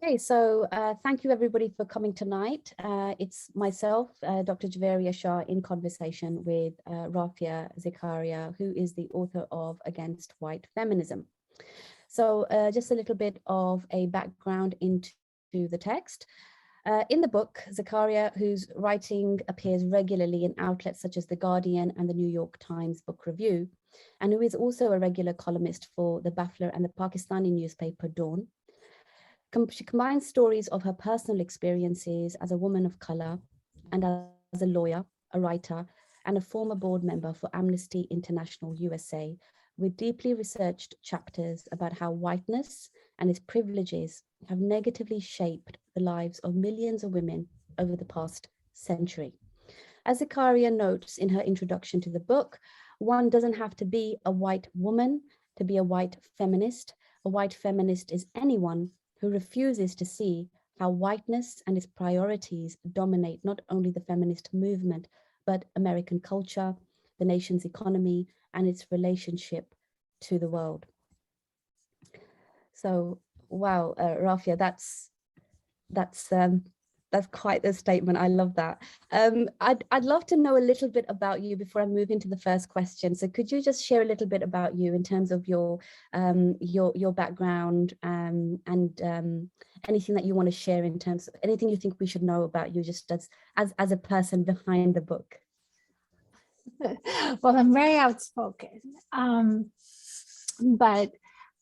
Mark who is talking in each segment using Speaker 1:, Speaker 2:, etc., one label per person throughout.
Speaker 1: Okay, so thank you everybody for coming tonight. It's myself, Dr. Javeria Shah, in conversation with Rafia Zakaria, who is the author of Against White Feminism. So just a little bit of a background into the text. In the book, Zakaria, whose writing appears regularly in outlets such as The Guardian and the New York Times Book Review, and who is also a regular columnist for the Baffler and the Pakistani newspaper Dawn, she combines stories of her personal experiences as a woman of color and as a lawyer, a writer, and a former board member for Amnesty International USA, with deeply researched chapters about how whiteness and its privileges have negatively shaped the lives of millions of women over the past century. As Zakaria notes in her introduction to the book, one doesn't have to be a white woman to be a white feminist. A white feminist is anyone who refuses to see how whiteness and its priorities dominate not only the feminist movement, but American culture, the nation's economy, and its relationship to the world. So, wow, Rafia, that's quite the statement. I love that. I'd love to know a little bit about you before I move into the first question. So could you just share a little bit about you in terms of your background and anything that you want to share in terms of anything you think we should know about you just as a person behind the book?
Speaker 2: Well, I'm very outspoken, but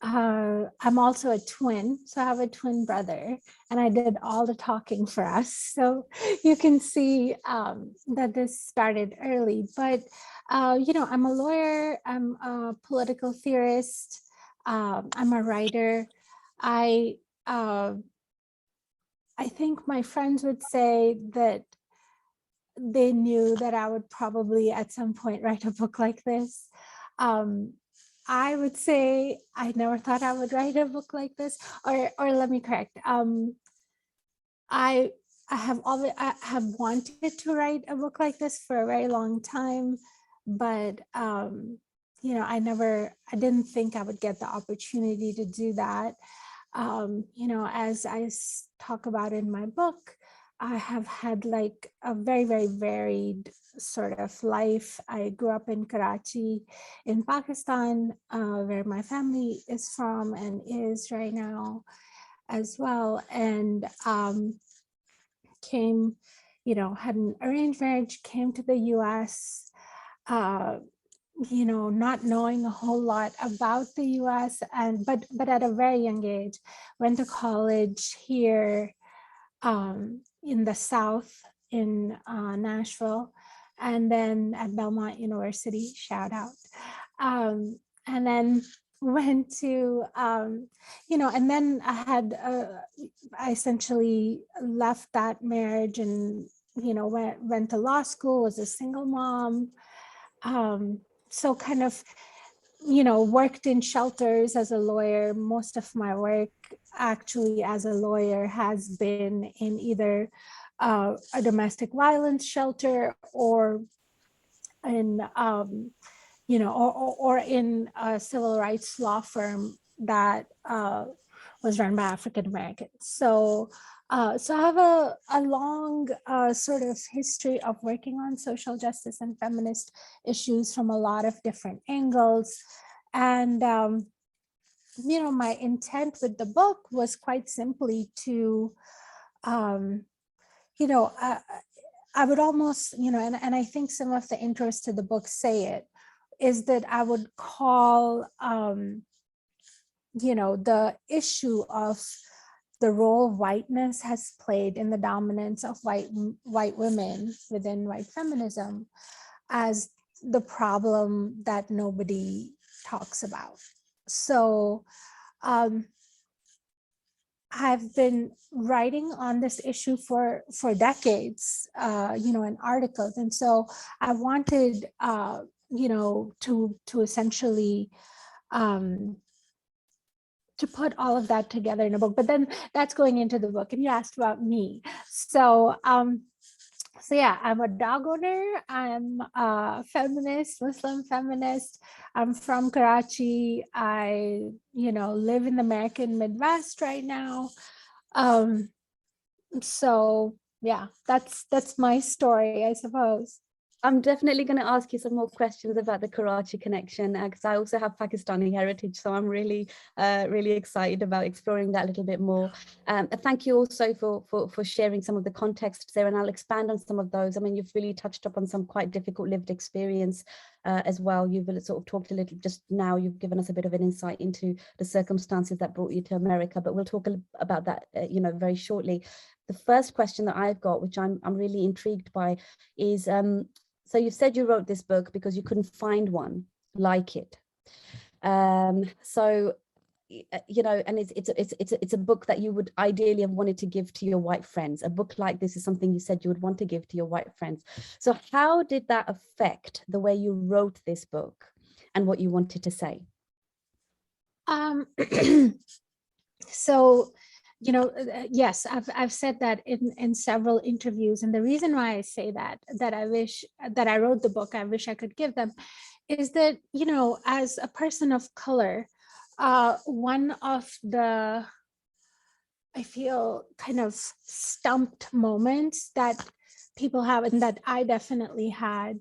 Speaker 2: I'm also a twin, so I have a twin brother, and I did all the talking for us. So you can see that this started early. But I'm a lawyer, I'm a political theorist, I'm a writer. I think my friends would say that they knew that I would probably at some point write a book like this. I would say I never thought I would write a book like this, or let me correct. I have wanted to write a book like this for a very long time, but I didn't think I would get the opportunity to do that. As I talk about in my book, I have had like a very, very varied sort of life. I grew up in Karachi in Pakistan, where my family is from and is right now as well. And had an arranged marriage, came to the US, not knowing a whole lot about the US, but at a very young age, went to college here in the South in Nashville, and then at Belmont University, shout out. And then went to, and then I essentially left that marriage and, went to law school, was a single mom. So kind of, worked in shelters as a lawyer. Most of my work actually as a lawyer has been in either a domestic violence shelter or in, or in a civil rights law firm that was run by African Americans. So I have a long sort of history of working on social justice and feminist issues from a lot of different angles. And, my intent with the book was quite simply to, I would almost, and I think some of the intros to the book say it, is that I would call, the issue of the role whiteness has played in the dominance of white women within white feminism as the problem that nobody talks about. So I've been writing on this issue for decades, in articles. And so I wanted, to essentially to put all of that together in a book, but then that's going into the book. And you asked about me. So yeah, I'm a dog owner. I'm a feminist, Muslim feminist. I'm from Karachi. I, live in the American Midwest right now. So yeah, that's my story, I suppose.
Speaker 1: I'm definitely going to ask you some more questions about the Karachi connection, because I also have Pakistani heritage. So I'm really excited about exploring that a little bit more. Thank you also for sharing some of the context there, and I'll expand on some of those. I mean, you've really touched upon some quite difficult lived experience as well. You've sort of talked a little just now, you've given us a bit of an insight into the circumstances that brought you to America, but we'll talk about that, very shortly. The first question that I've got, which I'm really intrigued by, is so you said you wrote this book because you couldn't find one like it. So, and it's a book that you would ideally have wanted to give to your white friends. A book like this is something you said you would want to give to your white friends. So how did that affect the way you wrote this book and what you wanted to say?
Speaker 2: So, yes, I've said that in several interviews, and the reason why I say that I wish that I wrote the book, I wish I could give them, is that, as a person of color, one of the, I feel, kind of stumped moments that people have, and that I definitely had,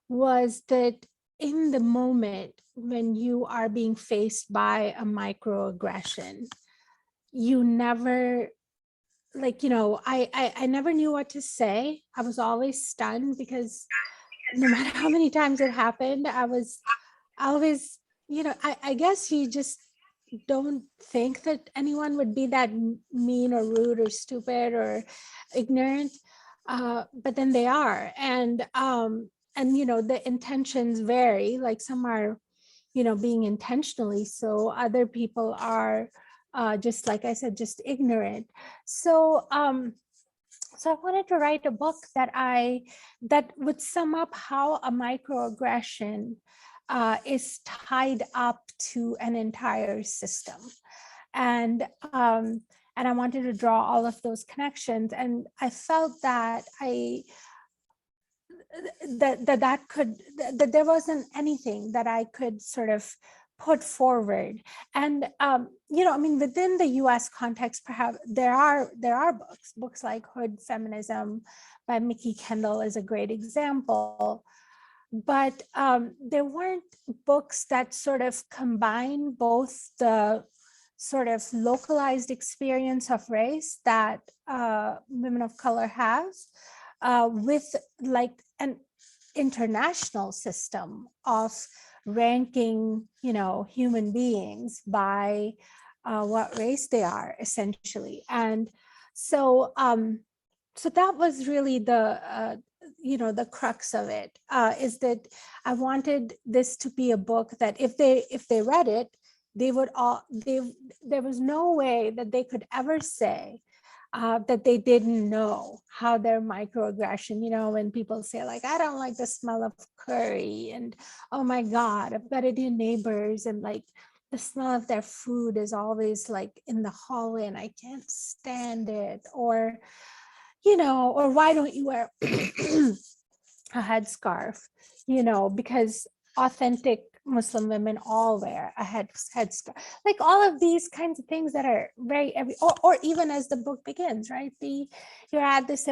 Speaker 2: was that in the moment when you are being faced by a microaggression, you never, I never knew what to say. I was always stunned because no matter how many times it happened, I was always, I guess you just don't think that anyone would be that mean or rude or stupid or ignorant, but then they are. And the intentions vary. Like some are, being intentionally, so other people are, just like I said, just ignorant. So I wanted to write a book that would sum up how a microaggression is tied up to an entire system. And I wanted to draw all of those connections. And I felt that that there wasn't anything that I could sort of put forward. And I mean, within the US context, perhaps there are books like Hood Feminism by Mickey Kendall is a great example. But there weren't books that sort of combine both the sort of localized experience of race that women of color have, with like an international system of ranking, human beings by what race they are, essentially. And so so that was really the crux of it, is that I wanted this to be a book that if they read it, there was no way that they could ever say that they didn't know how their microaggression, when people say like, I don't like the smell of curry, and oh my God, I've got Indian neighbors, and like the smell of their food is always like in the hallway and I can't stand it, or why don't you wear a headscarf, because authentic Muslim women all wear a headscarf. Like all of these kinds of things that are very or even as the book begins, right? You're at this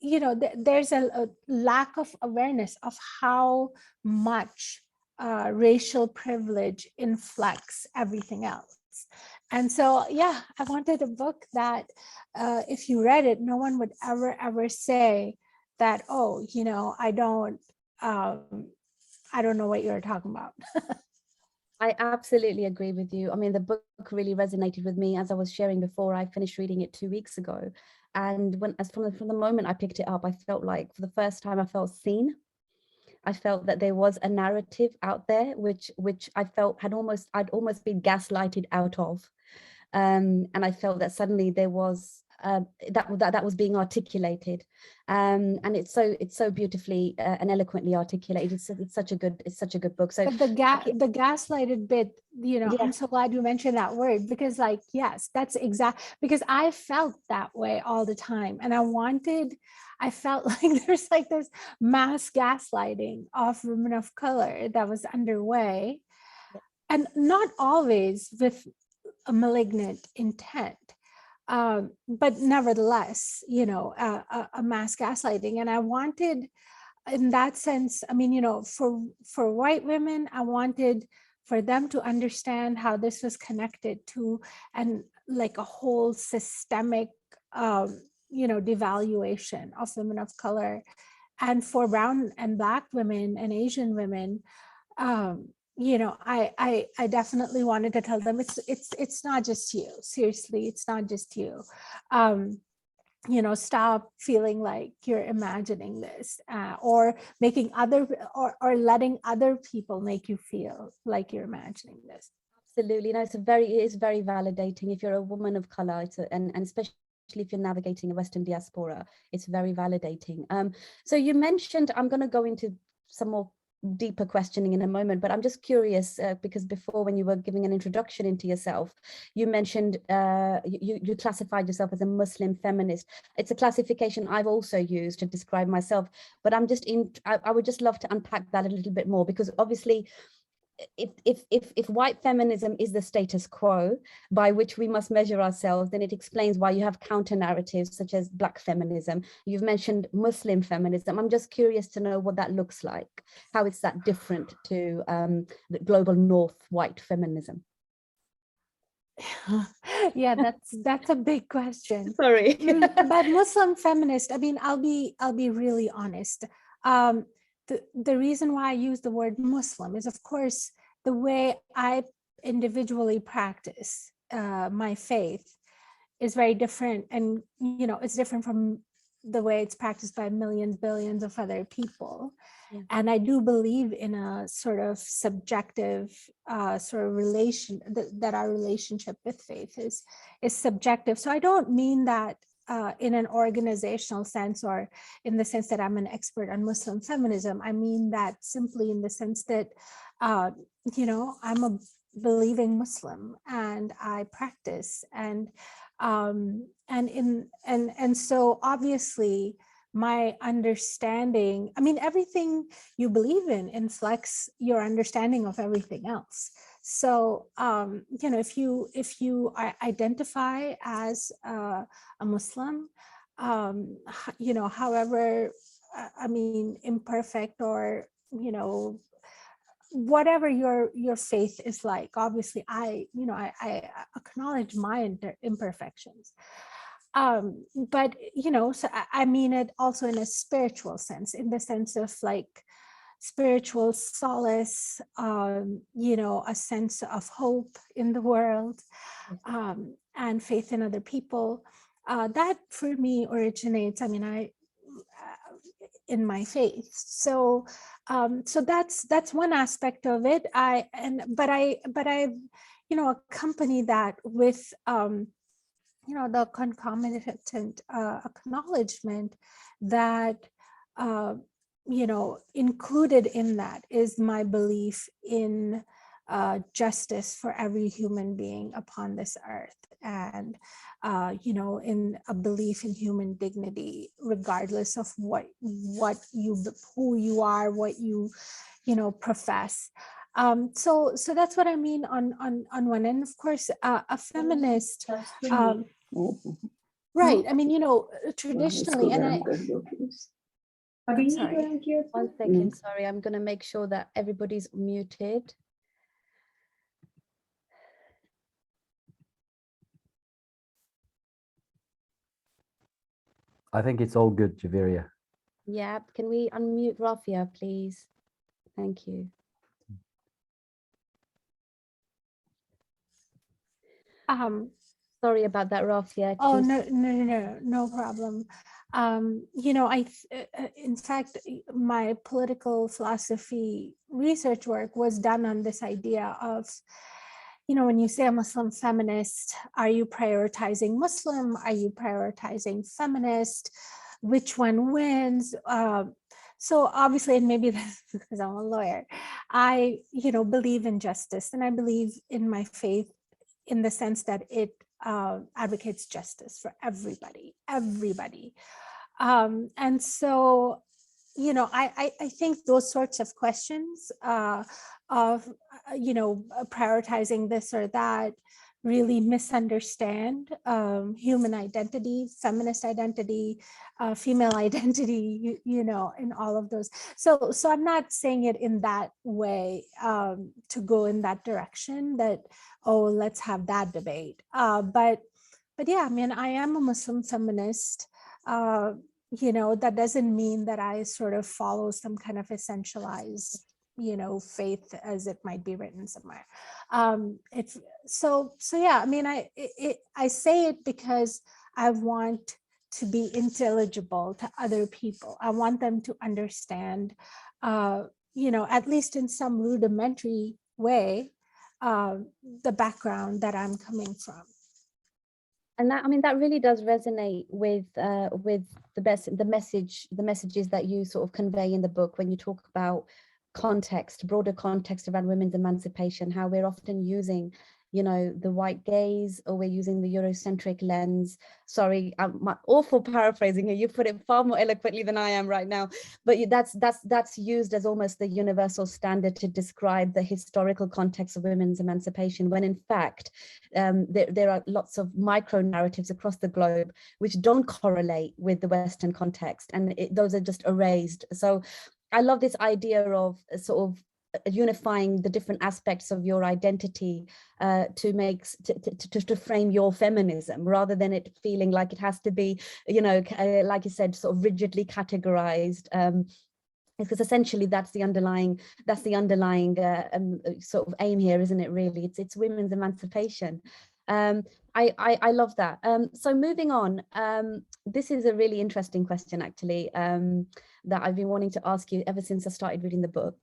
Speaker 2: there's a lack of awareness of how much racial privilege inflects everything else. And so, yeah, I wanted a book that if you read it, no one would ever say that, oh, I don't know what you're talking about.
Speaker 1: I absolutely agree with you. I mean, the book really resonated with me. As I was sharing before, I finished reading it 2 weeks ago. And from the moment I picked it up, I felt like for the first time, I felt seen. I felt that there was a narrative out there, which I felt I'd almost been gaslighted out of. And I felt that suddenly there was that was being articulated, and it's so beautifully and eloquently articulated. It's such a good book. So
Speaker 2: but the gaslighted bit,
Speaker 1: yeah.
Speaker 2: I'm so glad you mentioned that word, because like, yes, that's exact, because I felt that way all the time, and I felt like there's like this mass gaslighting of women of color that was underway, and not always with a malignant intent. But nevertheless, a mass gaslighting. And I wanted, in that sense, I mean, for white women, I wanted for them to understand how this was connected to and like a whole systemic, devaluation of women of color. And for brown and Black women and Asian women, I definitely wanted to tell them it's not just you. Seriously, it's not just you. Stop feeling like you're imagining this, or making or letting other people make you feel like you're imagining this.
Speaker 1: Absolutely. No, it is very validating if you're a woman of color, and especially if you're navigating a Western diaspora, it's very validating. So you mentioned, I'm going to go into some more deeper questioning in a moment, but I'm just curious, because before, when you were giving an introduction into yourself, you mentioned you classified yourself as a Muslim feminist. It's a classification I've also used to describe myself, but I would just love to unpack that a little bit more, because obviously if white feminism is the status quo by which we must measure ourselves, then it explains why you have counter narratives such as Black feminism. You've mentioned Muslim feminism. I'm just curious to know what that looks like, how it's that different to the global North white feminism.
Speaker 2: Yeah, that's a big question.
Speaker 1: Sorry.
Speaker 2: But Muslim feminist, I mean, I'll be really honest. The reason why I use the word Muslim is, of course, the way I individually practice my faith is very different. And, it's different from the way it's practiced by millions, billions of other people. Yeah. And I do believe in a sort of subjective sort of relation, that our relationship with faith is subjective. So I don't mean that in an organizational sense, or in the sense that I'm an expert on Muslim feminism. I mean that simply in the sense that, I'm a believing Muslim and I practice, and so obviously my understanding, I mean, everything you believe in inflects your understanding of everything else. So, if you identify as a Muslim, however, I mean, imperfect, or, whatever your faith is like, obviously I acknowledge my imperfections. But, so I mean it also in a spiritual sense, in the sense of like spiritual solace, a sense of hope in the world, and faith in other people. That for me originates, I mean, in my faith. So that's one aspect of it. But I accompany that with the concomitant acknowledgement that included in that is my belief in justice for every human being upon this earth, and in a belief in human dignity, regardless of who you are, what you profess. So that's what I mean on one end. Of course, a feminist, right? I mean, traditionally, and I'm sorry.
Speaker 1: 1 second, sorry. I'm going to make sure that everybody's muted.
Speaker 3: I think it's all good, Javeria.
Speaker 1: Yeah, can we unmute Rafia, please? Thank you. Sorry about that, Rafia.
Speaker 2: Oh, no problem. In fact, my political philosophy research work was done on this idea of, when you say a Muslim feminist, are you prioritizing Muslim? Are you prioritizing feminist? Which one wins? So obviously, and maybe that's because I'm a lawyer, I, believe in justice, and I believe in my faith in the sense that it advocates justice for everybody. And so, I think those sorts of questions of, prioritizing this or that, really misunderstand human identity, feminist identity, female identity, in all of those. So I'm not saying it in that way, to go in that direction that, oh, let's have that debate. But yeah, I mean, I am a Muslim feminist. That doesn't mean that I sort of follow some kind of essentialized faith as it might be written somewhere. It's so yeah, I mean, I say it because I want to be intelligible to other people. I want them to understand, at least in some rudimentary way, the background that I'm coming from.
Speaker 1: And that, I mean, that really does resonate with the messages that you sort of convey in the book when you talk about context, broader context around women's emancipation, how we're often using, the white gaze, or we're using the Eurocentric lens. Sorry, my awful paraphrasing here. You put it far more eloquently than I am right now, but that's used as almost the universal standard to describe the historical context of women's emancipation, when in fact, there are lots of micro narratives across the globe which don't correlate with the Western context, and those are just erased. So I love this idea of sort of unifying the different aspects of your identity to frame your feminism, rather than it feeling like it has to be, like you said, sort of rigidly categorized. Because essentially that's the underlying sort of aim here, isn't it? Really, it's women's emancipation. I love that. So moving on, this is a really interesting question, actually, that I've been wanting to ask you ever since I started reading the book.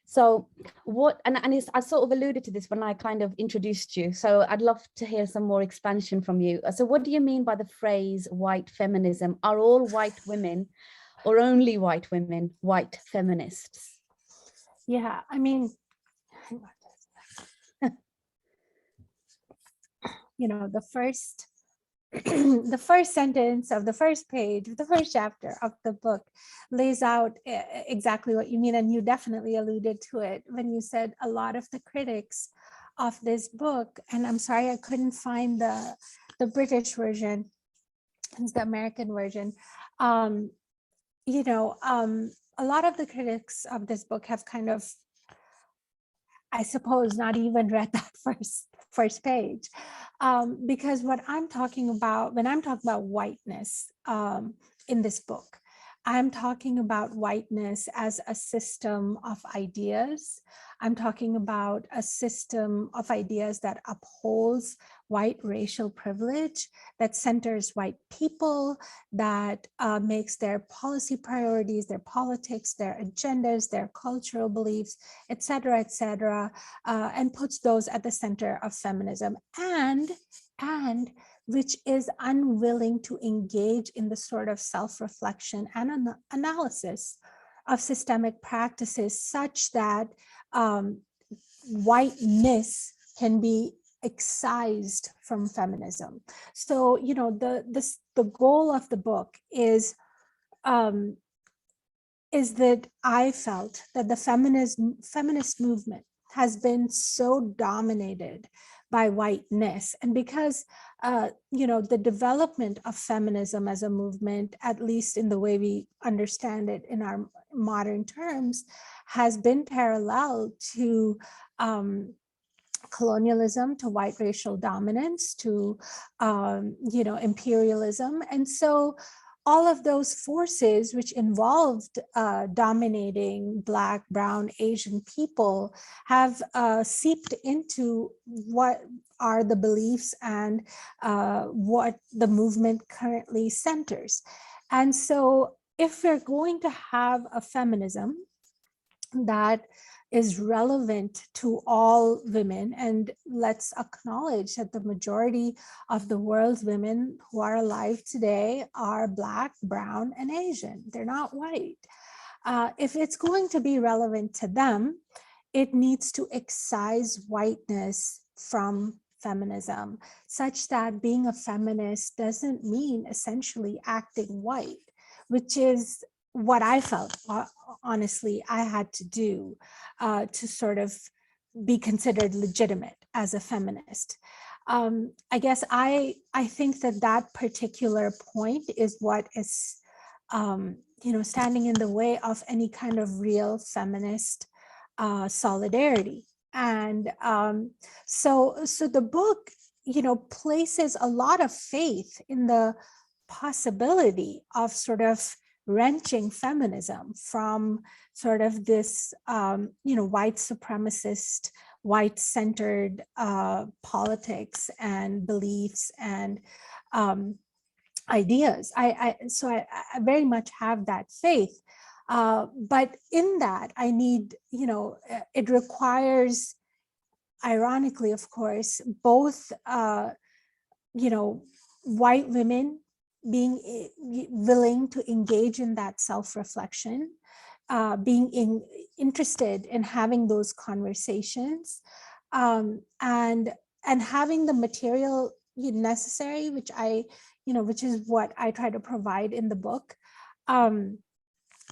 Speaker 1: So what, and I sort of alluded to this when I kind of introduced you, so I'd love to hear some more expansion from you. So what do you mean by the phrase white feminism? Are all white women, or only white women, white feminists?
Speaker 2: Yeah, I mean, the first the first sentence of the first page, the first chapter of the book lays out exactly what you mean. And you definitely alluded to it when you said a lot of the critics of this book, and I'm sorry I couldn't find the British version, it's the American version. A lot of the critics of this book have kind of, I suppose, not even read that first page, because what I'm talking about when I'm talking about whiteness in this book, I'm talking about whiteness as a system of ideas. I'm talking about a system of ideas that upholds white racial privilege, that centers white people, that makes their policy priorities, their politics, their agendas, their cultural beliefs, et cetera, and puts those at the center of feminism, and which is unwilling to engage in the sort of self-reflection and analysis of systemic practices such that whiteness can be excised from feminism. So, the goal of the book is that I felt that the feminist movement has been so dominated by whiteness, and because the development of feminism as a movement, at least in the way we understand it in our modern terms, has been parallel to colonialism, to white racial dominance, to imperialism. And so all of those forces which involved dominating Black, Brown, Asian people have seeped into what are the beliefs and what the movement currently centers. And so if we're going to have a feminism that is relevant to all women, and let's acknowledge that the majority of the world's women who are alive today are Black, Brown, and Asian. They're not white. If it's going to be relevant to them, it needs to excise whiteness from feminism, such that being a feminist doesn't mean essentially acting white, which is what I felt, honestly, I had to do to sort of be considered legitimate as a feminist. I guess I think that particular point is what is, standing in the way of any kind of real feminist solidarity. And so the book, places a lot of faith in the possibility of sort of wrenching feminism from sort of this, white supremacist, white-centered politics and beliefs and ideas. So I very much have that faith. But in that, I need, it requires, ironically, of course, both, white women being willing to engage in that self-reflection, being interested in having those conversations, and having the material necessary, which which is what I try to provide in the book,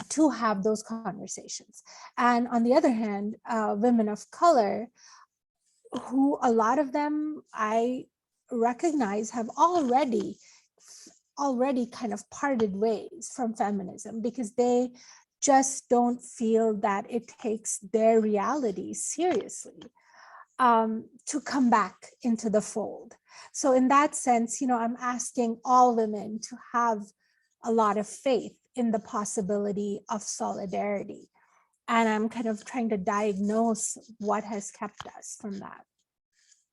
Speaker 2: to have those conversations. And on the other hand, women of color, who a lot of them I recognize have already kind of parted ways from feminism, because they just don't feel that it takes their reality seriously, to come back into the fold. So in that sense, I'm asking all women to have a lot of faith in the possibility of solidarity. And I'm kind of trying to diagnose what has kept us from that.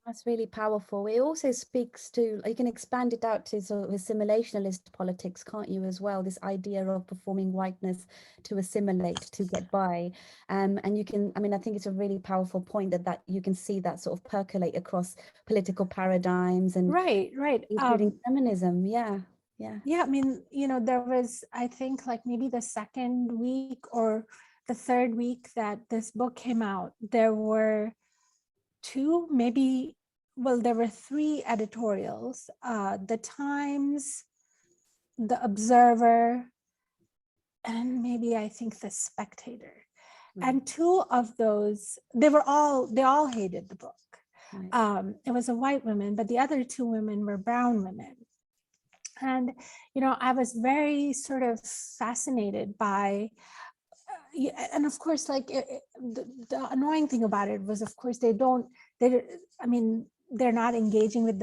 Speaker 1: That's really powerful. It also speaks to, you can expand it out to sort of assimilationalist politics, can't you, as well? This idea of performing whiteness to assimilate, to get by. And you can, I think it's a really powerful point that you can see that sort of percolate across political paradigms and
Speaker 2: right.
Speaker 1: Including feminism. Yeah.
Speaker 2: Yeah, there was, I think, like maybe the second week or the third week that this book came out, there were there were three editorials, the Times, the Observer, and maybe I think the Spectator. And two of those, they all hated the book. Right. It was a white woman, but the other two women were brown women. And, I was very sort of fascinated by, and of course, like the annoying thing about it was, of course, they're not engaging with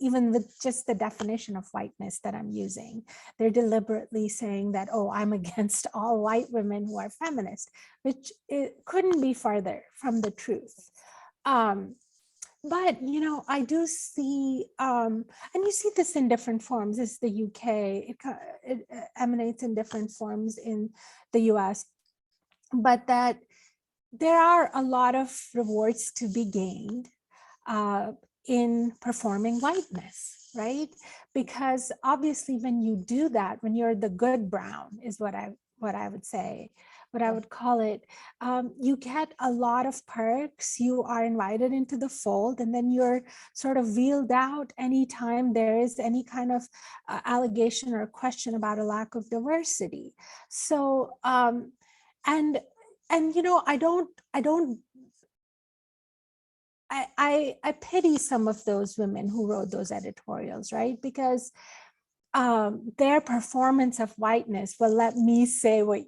Speaker 2: even with just the definition of whiteness that I'm using. They're deliberately saying that, oh, I'm against all white women who are feminist, which it couldn't be farther from the truth. But, I do see, and you see this in different forms. It's the UK, it emanates in different forms in the US, but that there are a lot of rewards to be gained in performing whiteness, right? Because obviously when you do that, when you're the good brown is what I would say, what I would call it, you get a lot of perks, you are invited into the fold, and then you're sort of wheeled out anytime there is any kind of allegation or question about a lack of diversity. So, and I pity some of those women who wrote those editorials, right? Because their performance of whiteness, well, let me say what,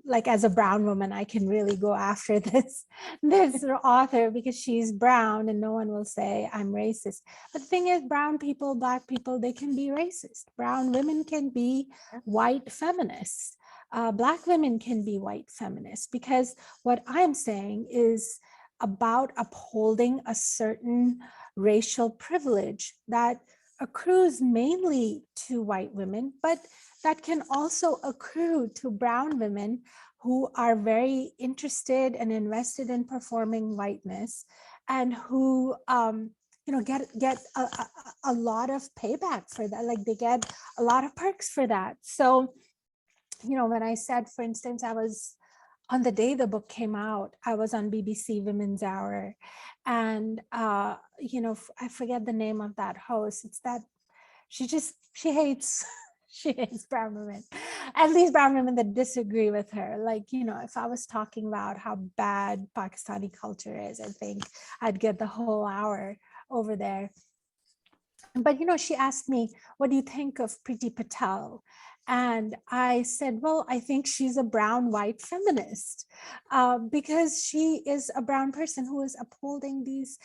Speaker 2: like as a brown woman, I can really go after this author because she's brown and no one will say I'm racist. But the thing is, brown people, Black people, they can be racist. Brown women can be white feminists. Black women can be white feminists, because what I'm saying is about upholding a certain racial privilege that accrues mainly to white women, but that can also accrue to brown women who are very interested and invested in performing whiteness, and who get a lot of payback for that. Like they get a lot of perks for that. So, when I said, for instance, I was on the day the book came out, I was on BBC Women's Hour, and I forget the name of that host. It's that she hates she hates brown women, at least brown women that disagree with her. Like, you know, if I was talking about how bad Pakistani culture is, I think I'd get the whole hour over there. But, you know, she asked me, what do you think of Priti Patel? And I said, well, I think she's a brown white feminist, because she is a brown person who is upholding these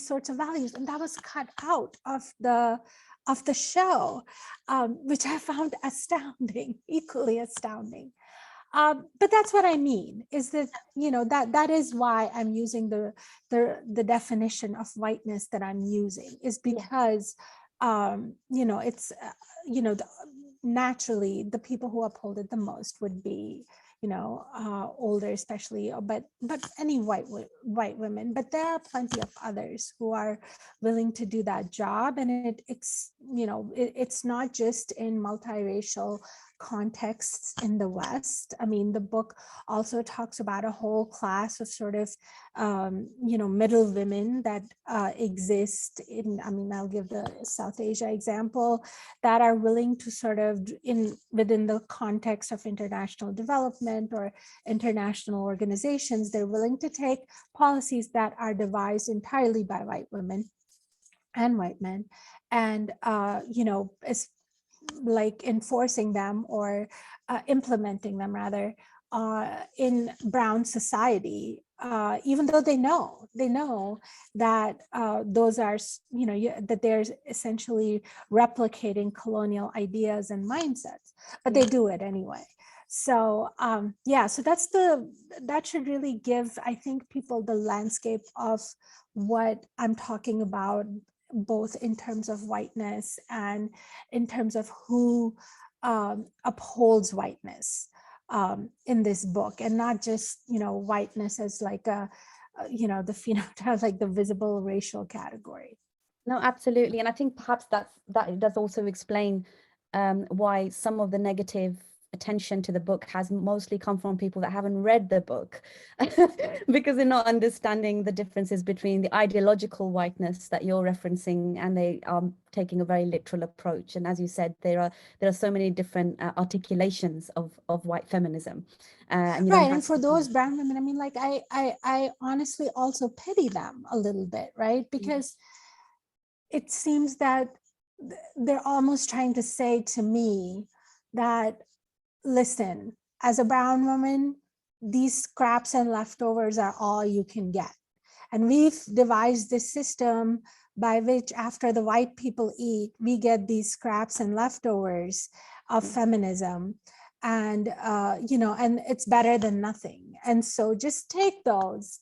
Speaker 2: sorts of values. And that was cut out of the show, which I found astounding, equally astounding. But that's what I mean, is that, you know, that is why I'm using the definition of whiteness that I'm using, is because, you know, it's, you know, naturally the people who uphold it the most would be, you know, older, especially, but any white women. But there are plenty of others who are willing to do that job. And it's, you know, it's not just in multiracial contexts in the West. I mean, the book also talks about a whole class of sort of, you know, middle women that exist in, I mean, I'll give the South Asia example, that are willing to sort of, within the context of international development or international organizations, they're willing to take policies that are devised entirely by white women and white men, and, you know, like enforcing them or implementing them rather in brown society, even though they know that those are, you know, that they're essentially replicating colonial ideas and mindsets, but they do it anyway. So yeah, so that should really give, I think, people the landscape of what I'm talking about, both in terms of whiteness and in terms of who upholds whiteness in this book, and not just, you know, whiteness as like a, you know, the phenotype, like the visible racial category.
Speaker 1: No, absolutely. And I think perhaps that does also explain why some of the negative attention to the book has mostly come from people that haven't read the book, because they're not understanding the differences between the ideological whiteness that you're referencing, and they are taking a very literal approach. And as you said, there are so many different articulations of white feminism.
Speaker 2: Right, and for those brown women, I mean, like I honestly also pity them a little bit, right? Because it seems that they're almost trying to say to me that, listen, as a brown woman, these scraps and leftovers are all you can get. And we've devised this system by which, after the white people eat, we get these scraps and leftovers of feminism. And, you know, and it's better than nothing. And so just take those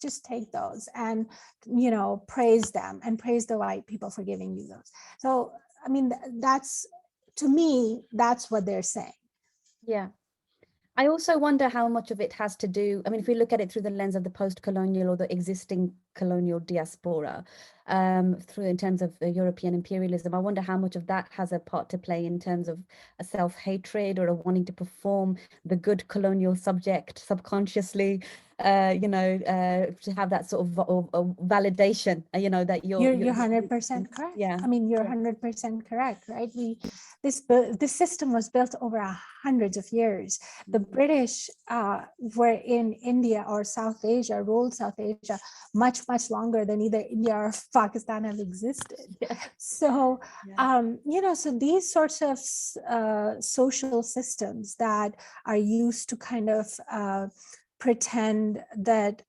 Speaker 2: and, you know, praise them and praise the white people for giving you those. So, I mean, that's, to me, that's what they're saying.
Speaker 1: Yeah. I also wonder how much of it has to do, I mean, if we look at it through the lens of the post-colonial or the existing colonial diaspora, through in terms of European imperialism, I wonder how much of that has a part to play in terms of a self-hatred or a wanting to perform the good colonial subject subconsciously, you know, to have that sort of validation, you know, that you're
Speaker 2: 100% correct.
Speaker 1: Yeah.
Speaker 2: I mean, you're 100% correct, right? This system was built over hundreds of years. The British were in India or South Asia, ruled South Asia much longer than either India or Pakistan have existed.
Speaker 1: Yeah.
Speaker 2: So, you know, so these sorts of social systems that are used to kind of pretend that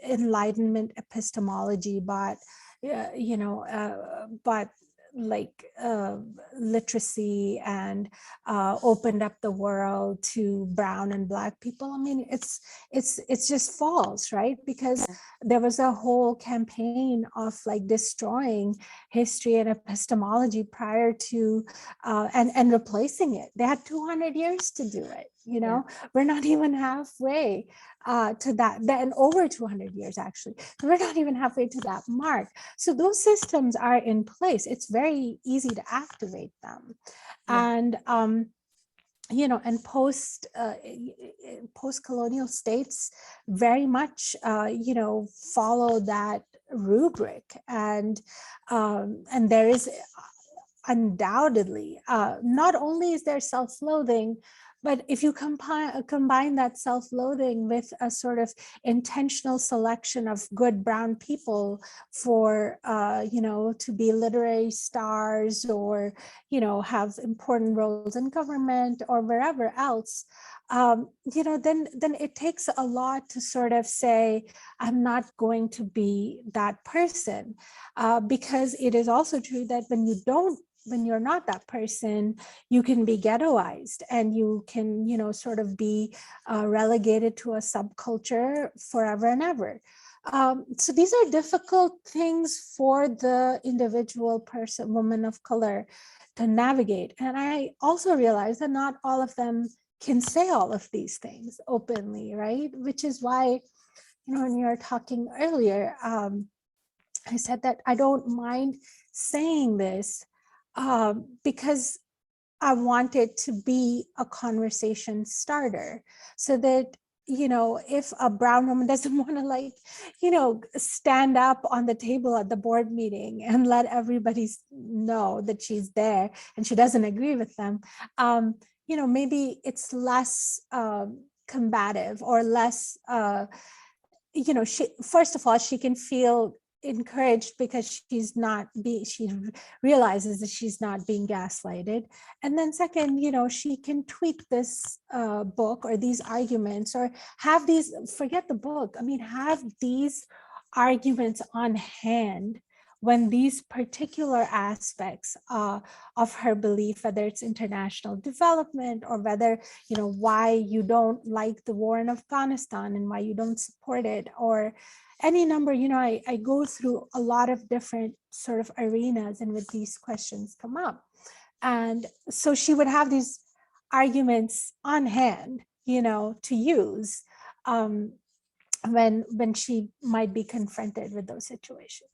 Speaker 2: Enlightenment epistemology, but you know, but like literacy and opened up the world to brown and black people. I mean, it's just false, right? Because there was a whole campaign of like destroying history and epistemology prior to and replacing it. They had 200 years to do it. You know, we're not even halfway to that, and over 200 years actually. We're not even halfway to that mark. So those systems are in place. It's very easy to activate them. And you know, and post-colonial states very much you know, follow that rubric, and there is undoubtedly, not only is there self-loathing, but if you combine that self-loathing with a sort of intentional selection of good brown people for, to be literary stars or, have important roles in government or wherever else, then it takes a lot to sort of say, I'm not going to be that person, because it is also true that when you're not that person, you can be ghettoized and you can, sort of be relegated to a subculture forever and ever. So these are difficult things for the individual person, woman of color, to navigate. And I also realize that not all of them can say all of these things openly, right? Which is why, when you were talking earlier, I said that I don't mind saying this because I want it to be a conversation starter, so that, if a brown woman doesn't want to stand up on the table at the board meeting and let everybody know that she's there and she doesn't agree with them, maybe it's less combative or less, first of all, she can feel encouraged because she realizes that she's not being gaslighted. And then second, she can tweak this book or these arguments, or forget the book, have these arguments on hand when these particular aspects of her belief, whether it's international development or whether, why you don't like the war in Afghanistan and why you don't support it, or any number, I go through a lot of different sort of arenas in which these questions come up. And so she would have these arguments on hand, to use when she might be confronted with those situations.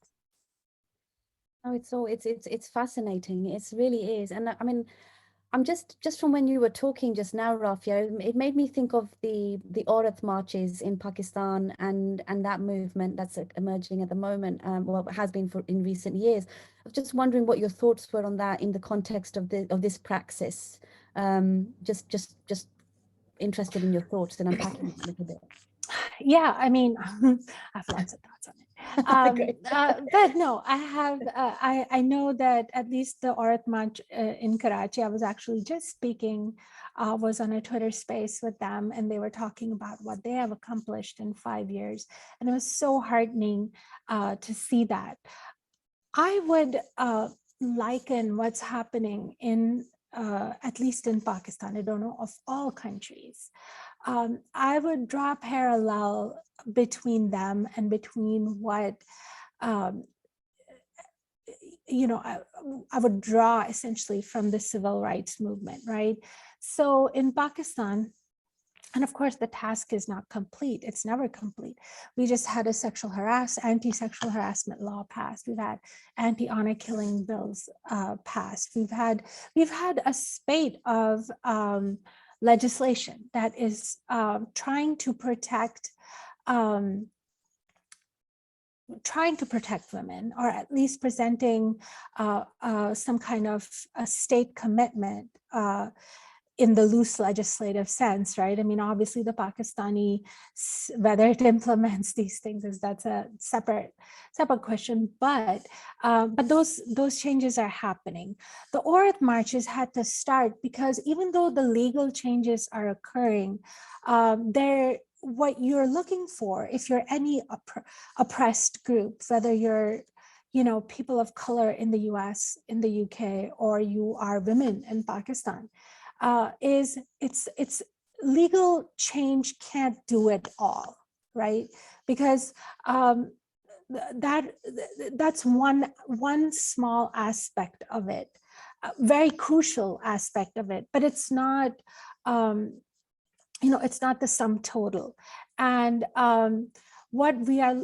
Speaker 1: Oh, it's fascinating. It really is. And I'm just from when you were talking just now, Rafia, it made me think of the Aurat marches in Pakistan and that movement that's emerging at the moment, well, has been in recent years. I was just wondering what your thoughts were on that in the context of this praxis. Just interested in your thoughts and unpacking it a little bit.
Speaker 2: Yeah, I have lots of thoughts on it. But no, I know that at least the Aurat March in Karachi, I was actually just speaking, was on a Twitter space with them, and they were talking about what they have accomplished in 5 years. And it was so heartening to see that. I would liken what's happening in, at least in Pakistan, I don't know of all countries, I would draw a parallel between them and between what, I would draw essentially from the civil rights movement, right? So in Pakistan, and of course, the task is not complete. It's never complete. We just had a anti-sexual harassment law passed. We've had anti-honor killing bills passed. We've had a spate of legislation that is trying to protect women, or at least presenting some kind of a state commitment in the loose legislative sense, right? Obviously the Pakistani, whether it implements these things, that's a separate question, but those changes are happening. The Aurat marches had to start because even though the legal changes are occurring, what you're looking for, if you're any oppressed group, whether you're people of color in the US, in the UK, or you are women in Pakistan, is it's legal change can't do it all, right? Because that's one small aspect of it, a very crucial aspect of it, but it's not it's not the sum total. And what we are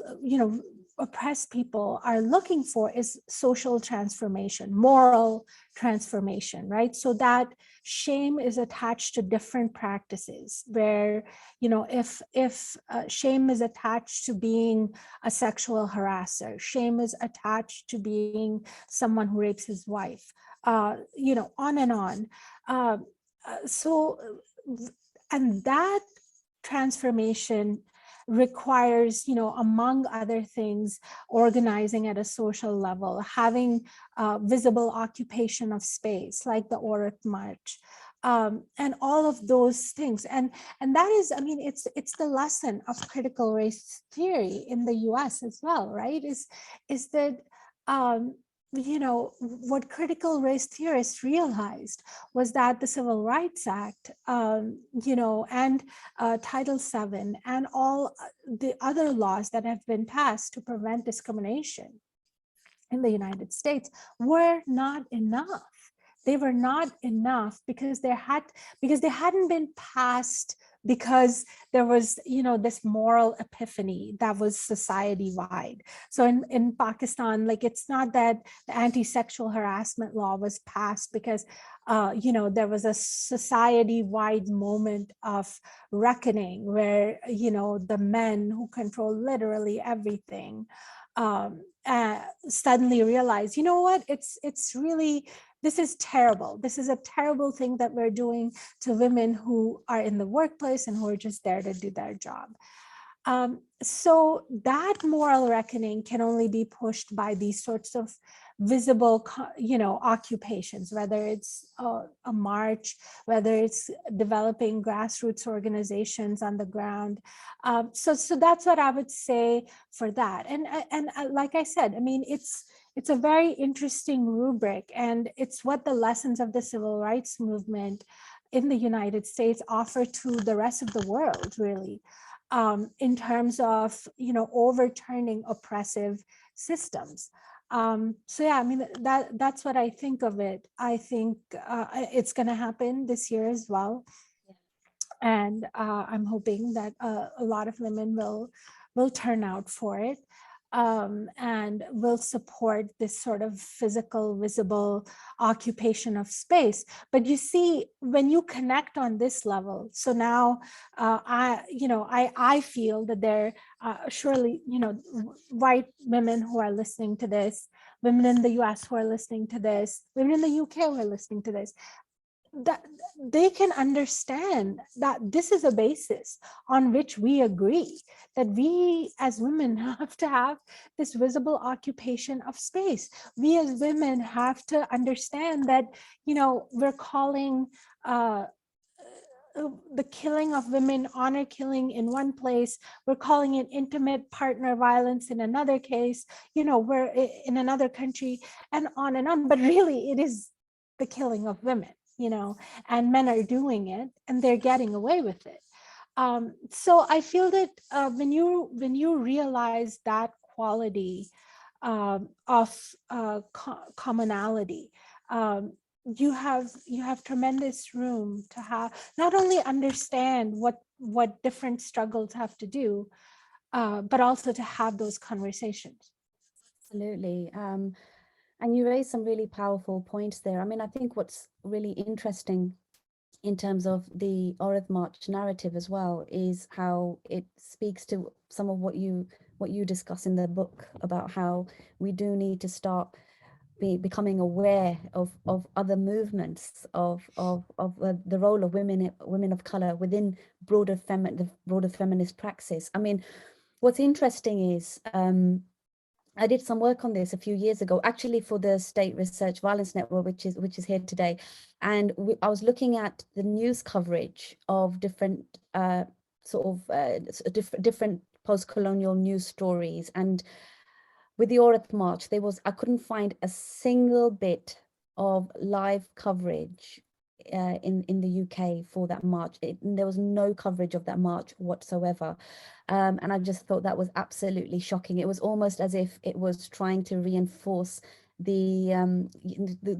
Speaker 2: oppressed people are looking for is social transformation, moral transformation, right? So that shame is attached to different practices where, if shame is attached to being a sexual harasser, shame is attached to being someone who rapes his wife, on and on. So, and that transformation requires, among other things, organizing at a social level, having visible occupation of space, like the Aurat March, and all of those things. And that is, it's the lesson of critical race theory in the US as well, right? Is that what critical race theorists realized was that the Civil Rights Act, and Title VII and all the other laws that have been passed to prevent discrimination in the United States were not enough. They were not enough because they hadn't been passed because there was, this moral epiphany that was society-wide. So in Pakistan, like, it's not that the anti-sexual harassment law was passed because, there was a society-wide moment of reckoning where, the men who control literally everything suddenly realized, you know what, it's really, this is terrible. This is a terrible thing that we're doing to women who are in the workplace and who are just there to do their job. So that moral reckoning can only be pushed by these sorts of visible, occupations, whether it's a march, whether it's developing grassroots organizations on the ground. So that's what I would say for that. And like I said, it's a very interesting rubric, and it's what the lessons of the civil rights movement in the United States offer to the rest of the world, really, in terms of, overturning oppressive systems. So yeah, that's what I think of it. I think it's going to happen this year as well. And I'm hoping that a lot of women will turn out for it, and will support this sort of physical, visible occupation of space. But you see, when you connect on this level, so now I feel that there surely, white women who are listening to this, women in the US who are listening to this, women in the UK who are listening to this, that they can understand that this is a basis on which we agree that we as women have to have this visible occupation of space. We as women have to understand that, we're calling the killing of women honor killing in one place, we're calling it intimate partner violence in another case, we're in another country, and on, but really it is the killing of women, and men are doing it and they're getting away with it. So I feel that when you realize that quality of commonality, you have tremendous room to have not only understand what different struggles have to do, but also to have those conversations.
Speaker 1: Absolutely. And you raised some really powerful points there. I think what's really interesting in terms of the Aurat March narrative as well is how it speaks to some of what you discuss in the book about how we do need to start becoming aware of other movements, of the role of women of color within the broader feminist praxis. What's interesting is I did some work on this a few years ago, actually for the State Research Violence Network, which is here today, and I was looking at the news coverage of different different post-colonial news stories, and with the Aurat March, I couldn't find a single bit of live coverage in the UK for that march. There was no coverage of that march whatsoever. And I just thought that was absolutely shocking. It was almost as if it was trying to reinforce the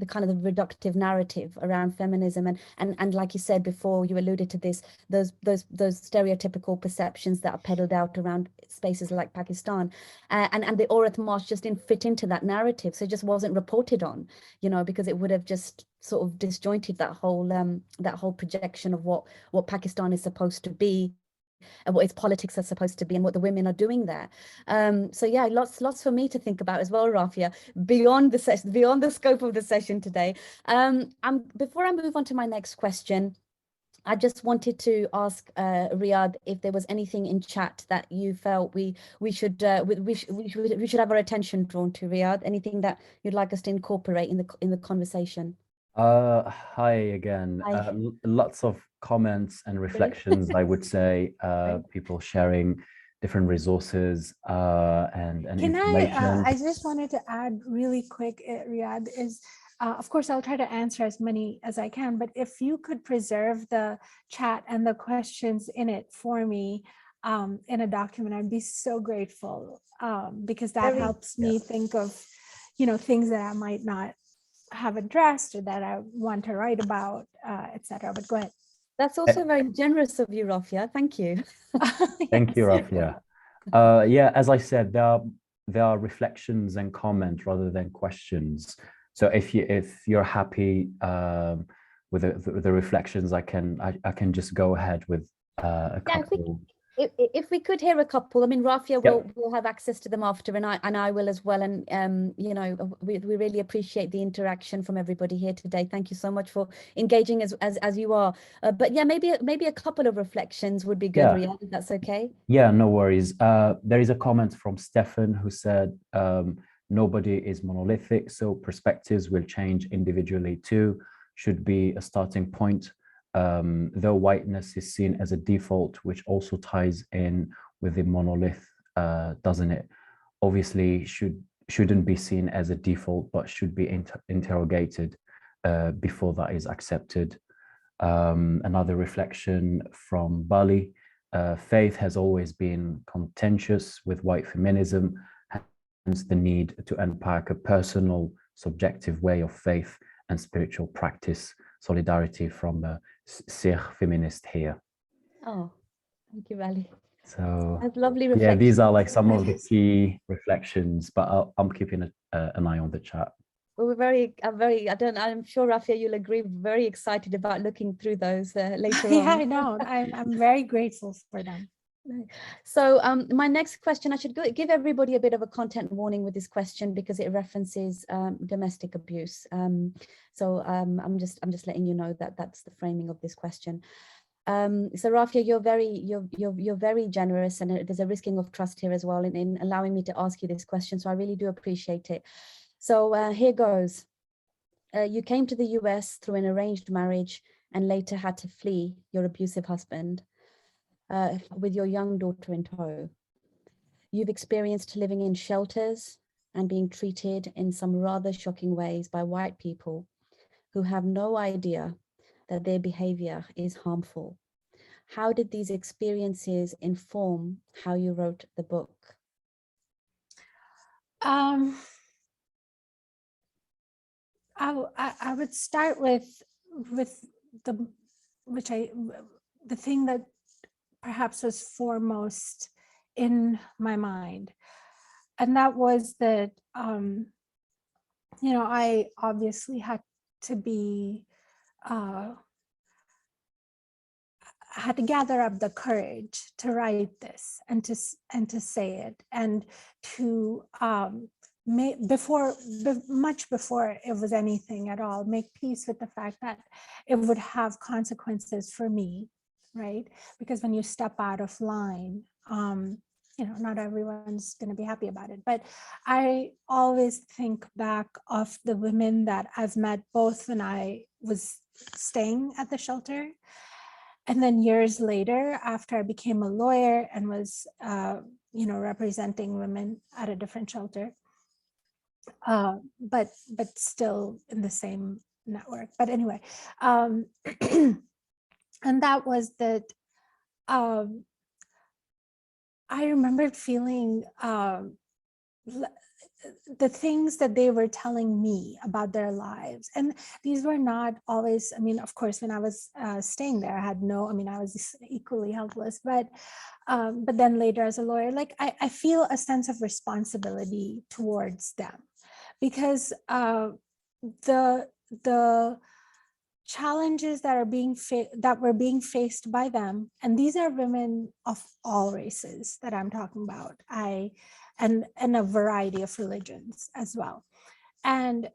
Speaker 1: kind of the reductive narrative around feminism, and like you said before, you alluded to this, those stereotypical perceptions that are peddled out around spaces like Pakistan, and the Aurat March just didn't fit into that narrative, so it just wasn't reported on, you know, because it would have just sort of disjointed that whole projection of what Pakistan is supposed to be, and what its politics are supposed to be, and what the women are doing there. So yeah, lots for me to think about as well, Rafia, beyond the scope of the session today. Before I move on to my next question, I just wanted to ask Riyadh if there was anything in chat that you felt we should have our attention drawn to. Riyadh, anything that you'd like us to incorporate in the conversation?
Speaker 3: Hi again.
Speaker 1: Hi.
Speaker 3: Lots of comments and reflections, I would say, people sharing different resources and
Speaker 2: Can
Speaker 3: information.
Speaker 2: I just wanted to add really quick, Riyadh, is of course, I'll try to answer as many as I can, but if you could preserve the chat and the questions in it for me in a document, I'd be so grateful, because that helps me think of, you know, things that I might not have addressed or that I want to write about, etc. But go ahead.
Speaker 1: That's also very generous of you, Rafia. Thank you.
Speaker 3: Thank you, Rafia. Yeah, as I said, there are reflections and comments rather than questions. So if you're happy with the reflections, I can just go ahead with a couple.
Speaker 1: If we could hear a couple, I mean, Rafia will have access to them after, and I will as well. And you know, we really appreciate the interaction from everybody here today. Thank you so much for engaging as you are. But yeah, maybe a couple of reflections would be good, Riyadh, if that's okay.
Speaker 3: Yeah, no worries. There is a comment from Stefan who said, nobody is monolithic, so perspectives will change individually too, should be a starting point. Though whiteness is seen as a default, which also ties in with the monolith, doesn't it? Obviously, shouldn't be seen as a default, but should be interrogated before that is accepted. Another reflection from Bali, faith has always been contentious with white feminism, hence the need to unpack a personal, subjective way of faith and spiritual practice. Solidarity from a Sikh feminist here.
Speaker 1: Oh, thank you, Bali.
Speaker 3: So
Speaker 1: that's lovely reflection.
Speaker 3: Yeah, these are like some of the key reflections, but I'm keeping an eye on the chat.
Speaker 1: Well, I'm sure, Rafia, you'll agree, very excited about looking through those later on.
Speaker 2: Yeah, I know. I'm very grateful for them.
Speaker 1: So my next question, I should give everybody a bit of a content warning with this question because it references domestic abuse. So I'm just letting you know that that's the framing of this question. So Rafia, you're very generous, and there's a risking of trust here as well in allowing me to ask you this question. So I really do appreciate it. So here goes. You came to the US through an arranged marriage and later had to flee your abusive husband with your young daughter in tow. You've experienced living in shelters and being treated in some rather shocking ways by white people who have no idea that their behavior is harmful. How did these experiences inform how you wrote the book?
Speaker 2: I would start with the thing that perhaps was foremost in my mind, and that was that you know, I obviously had to be had to gather up the courage to write this and to say it, and to much before it was anything at all, make peace with the fact that it would have consequences for me, right? Because when you step out of line, you know, not everyone's going to be happy about it. But I always think back of the women that I've met, both when I was staying at the shelter, and then years later, after I became a lawyer and was, you know, representing women at a different shelter, but still in the same network. But anyway, and that was that. I remembered feeling the things that they were telling me about their lives. And these were not always, I mean, of course, when I was staying there, I had no, I mean, I was equally helpless, but then later as a lawyer, like I feel a sense of responsibility towards them, because the challenges that are that were being faced by them, and these are women of all races that I'm talking about, and a variety of religions as well, and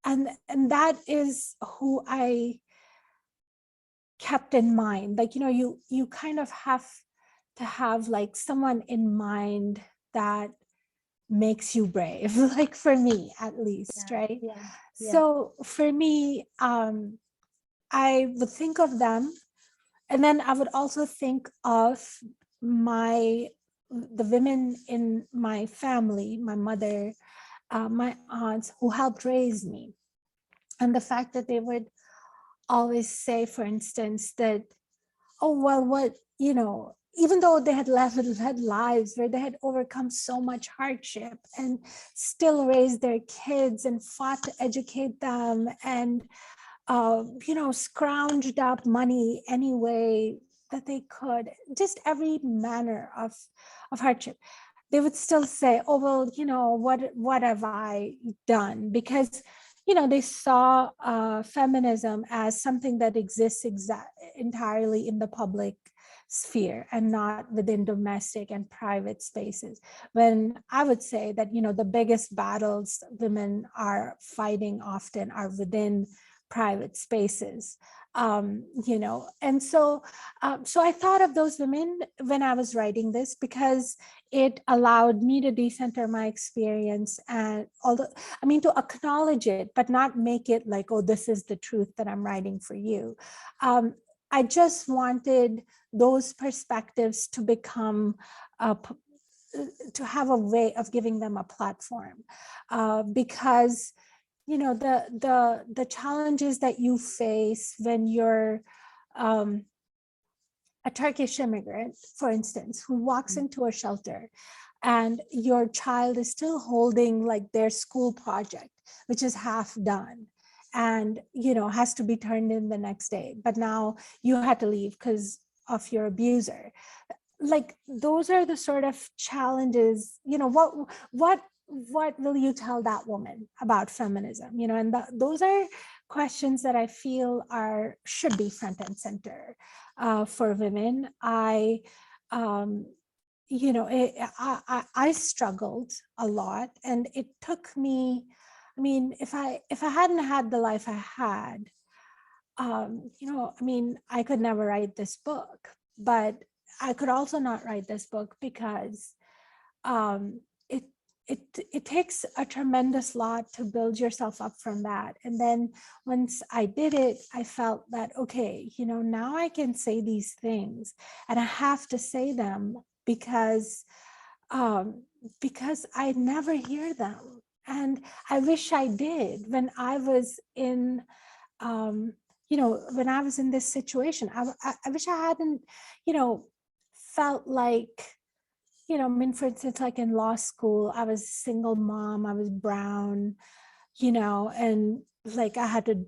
Speaker 2: that is who I kept in mind. Like, you know, you kind of have to have like someone in mind that makes you brave, like for me at least, right?
Speaker 1: Yeah.
Speaker 2: So for me, I would think of them, and then I would also think of the women in my family, my mother, my aunts who helped raise me, and the fact that they would always say, for instance, that, oh, well, what, you know, even though they had led lives where they had overcome so much hardship and still raised their kids and fought to educate them, and you know, scrounged up money any way that they could, just every manner of hardship, they would still say, oh, well, you know, what have I done? Because, you know, they saw feminism as something that exists entirely in the public sphere and not within domestic and private spaces. When I would say that, you know, the biggest battles women are fighting often are within private spaces, you know. And so I thought of those women when I was writing this, because it allowed me to decenter my experience, and although, I mean, to acknowledge it, but not make it like, oh, this is the truth that I'm writing for you. I just wanted those perspectives to become to have a way of giving them a platform, because, you know, the challenges that you face when you're a Turkish immigrant, for instance, who walks into a shelter and your child is still holding like their school project, which is half done, and, you know, has to be turned in the next day, but now you had to leave because of your abuser. Like, those are the sort of challenges, you know, what will you tell that woman about feminism, you know? And those are questions that I feel should be front and center for women. You know, I struggled a lot, and it took me, I mean, if I hadn't had the life I had, you know, I mean, I could never write this book, but I could also not write this book because it it takes a tremendous lot to build yourself up from that. And then once I did it, I felt that, okay, you know, now I can say these things, and I have to say them because I never hear them, and I wish I did when I was in you know, when I was in this situation. I wish I hadn't, you know, felt like, you know, I mean, for instance, like in law school, I was a single mom, I was brown, you know, and like I had to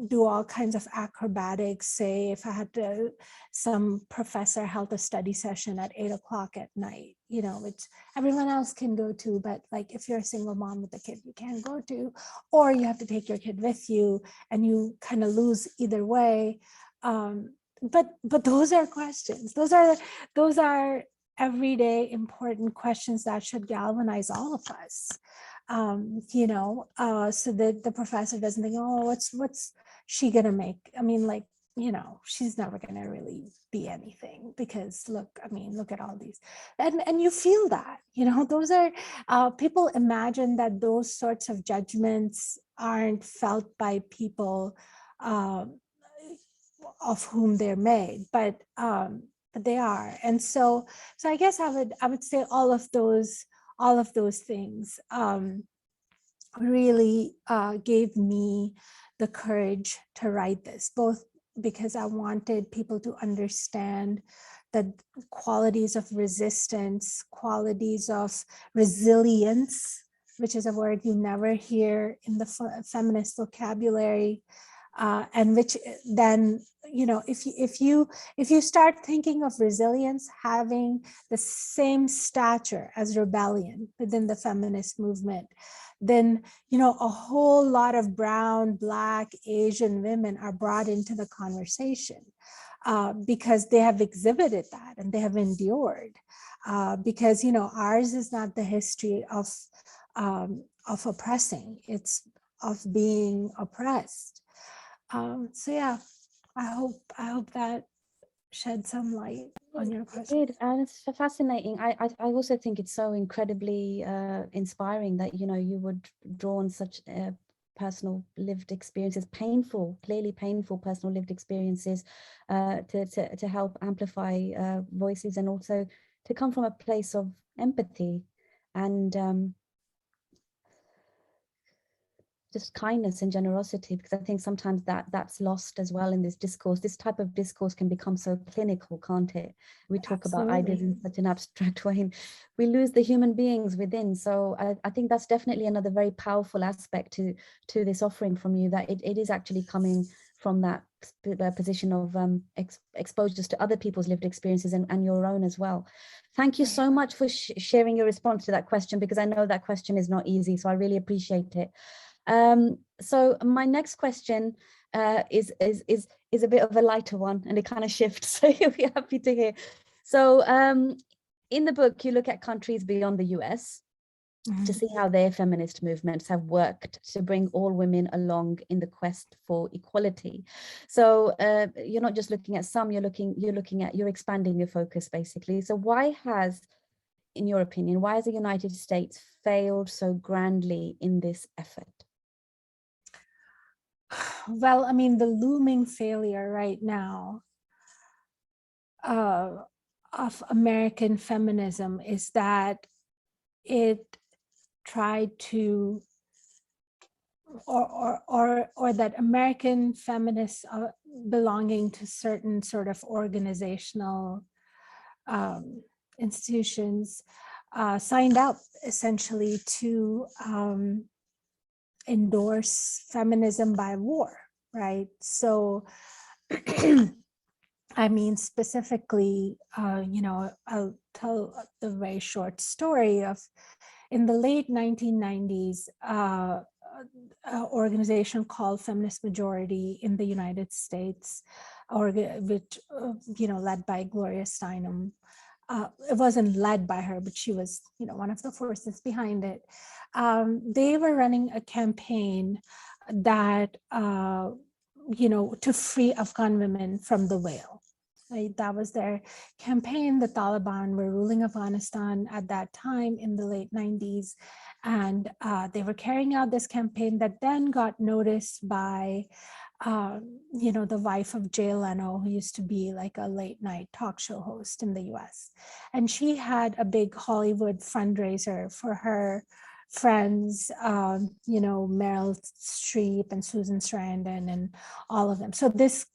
Speaker 2: do all kinds of acrobatics. Say if I had to, some professor held a study session at 8 o'clock at night, you know, which everyone else can go to, but like if you're a single mom with a kid, you can't go to, or you have to take your kid with you, and you kind of lose either way. But those are questions. Those are everyday important questions that should galvanize all of us. You know, so that the professor doesn't think, oh, what's she gonna make? I mean, like, you know, she's never gonna really be anything, because look, I mean, look at all these, and you feel that, you know, those are people imagine that those sorts of judgments aren't felt by people of whom they're made, but they are. And so I guess I would say all of those things really gave me the courage to write this, both because I wanted people to understand the qualities of resistance, qualities of resilience, which is a word you never hear in the feminist vocabulary, and which then, if you start thinking of resilience having the same stature as rebellion within the feminist movement, then a whole lot of brown, Black, Asian women are brought into the conversation because they have exhibited that and they have endured. Because ours is not the history of oppressing; it's of being oppressed. So yeah, I hope that shed some light on your question.
Speaker 1: And it's fascinating. I also think it's so incredibly inspiring that you would draw on such personal lived experiences, clearly painful personal lived experiences, to help amplify voices, and also to come from a place of empathy and just kindness and generosity, because I think sometimes that's lost as well in this discourse. This type of discourse can become so clinical, can't it? We talk about ideas in such an abstract way, and we lose the human beings within. So I think that's definitely another very powerful aspect to this offering from you, that it is actually coming from that position of exposures to other people's lived experiences and your own as well. Thank you so much for sharing your response to that question, because I know that question is not easy, so I really appreciate it. So my next question is a bit of a lighter one, and it kind of shifts, so you'll be happy to hear. So in the book, you look at countries beyond the US to see how their feminist movements have worked to bring all women along in the quest for equality. So you're not just looking at some, you're expanding your focus basically. So in your opinion, why has the United States failed so grandly in this effort?
Speaker 2: Well, I mean, the looming failure right now of American feminism is that it tried to, or that American feminists belonging to certain sort of organizational institutions signed up essentially to endorse feminism by war, right? So, I mean, specifically, I'll tell the very short story of, in the late 1990s, an organization called Feminist Majority in the United States, which, led by Gloria Steinem. It wasn't led by her, but she was, one of the forces behind it. They were running a campaign that, to free Afghan women from the whale. Right? That was their campaign. The Taliban were ruling Afghanistan at that time in the late 90s. And they were carrying out this campaign that then got noticed by the wife of Jay Leno, who used to be like a late night talk show host in the US. And she had a big Hollywood fundraiser for her friends, Meryl Streep and Susan Sarandon and all of them. So this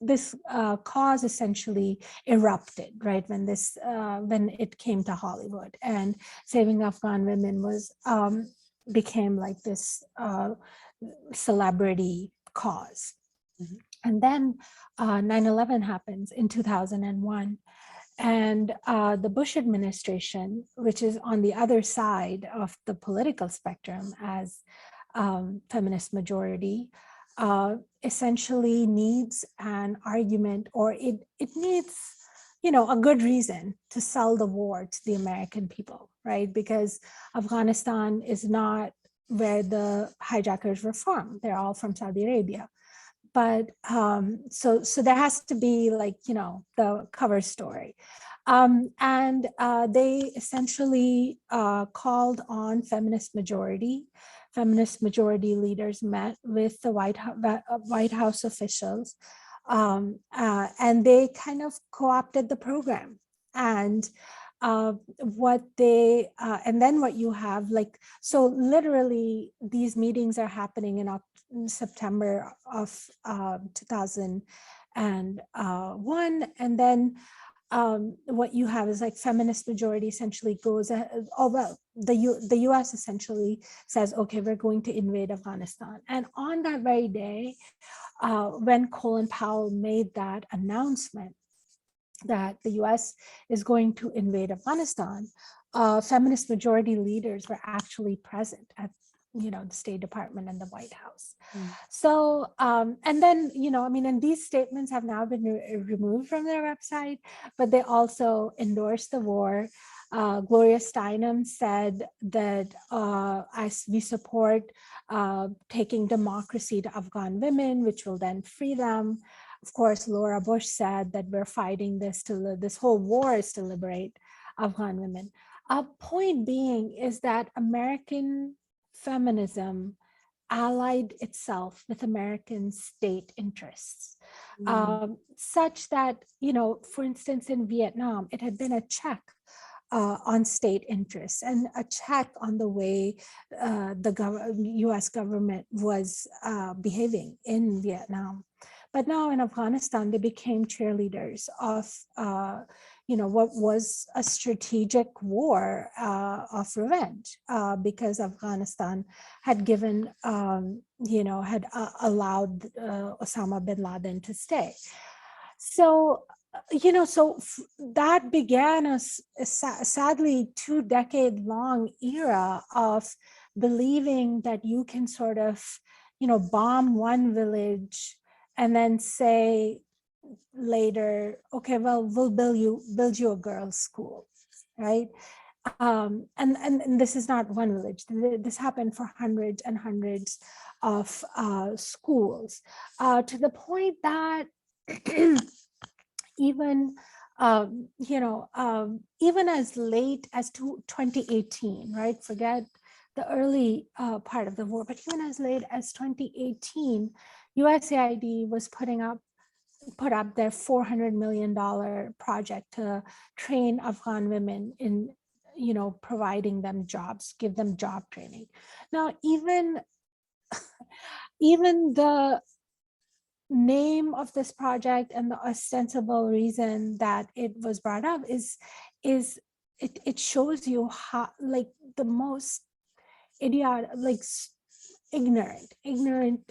Speaker 2: cause essentially erupted, right, when it came to Hollywood, and saving Afghan women became like this celebrity cause. Mm-hmm. And then 9/11 happens in 2001. And the Bush administration, which is on the other side of the political spectrum as Feminist Majority, essentially needs an argument, or it needs, a good reason to sell the war to the American people, right? Because Afghanistan is not where the hijackers were from. They're all from Saudi Arabia. But so there has to be, like, the cover story. And they essentially called on Feminist Majority. Feminist Majority leaders met with the White House officials, and they kind of co-opted the program. And and then what you have, like, so literally these meetings are happening in September of 2001, and then what you have is like feminist majority essentially goes, the US essentially says, okay, we're going to invade Afghanistan. And on that very day, when Colin Powell made that announcement that the US is going to invade Afghanistan, feminist majority leaders were actually present at the State Department and the White House. So, and then, I mean, and these statements have now been removed from their website, but they also endorsed the war. Gloria Steinem said that as we support taking democracy to Afghan women, which will then free them. Of course, Laura Bush said that we're fighting this whole war is to liberate Afghan women. Point being is that American feminism allied itself with American state interests, such that, for instance, in Vietnam, it had been a check on state interests and a check on the way the US government was behaving in Vietnam. But now in Afghanistan, they became cheerleaders of what was a strategic war of revenge, because Afghanistan had given, had allowed Osama bin Laden to stay. So, that began a sadly 2-decade-long era of believing that you can sort of, bomb one village and then say later, okay, well, we'll build you a girls' school, right? And this is not one village. This happened for hundreds and hundreds of schools, to the point that even even as late as 2018, right? Forget the early part of the war, but even as late as 2018, USAID was put up their $400 million project to train Afghan women in, providing them jobs, give them job training. Now, even the name of this project and the ostensible reason that it was brought up is it shows you how, like, the most idiotic, like ignorant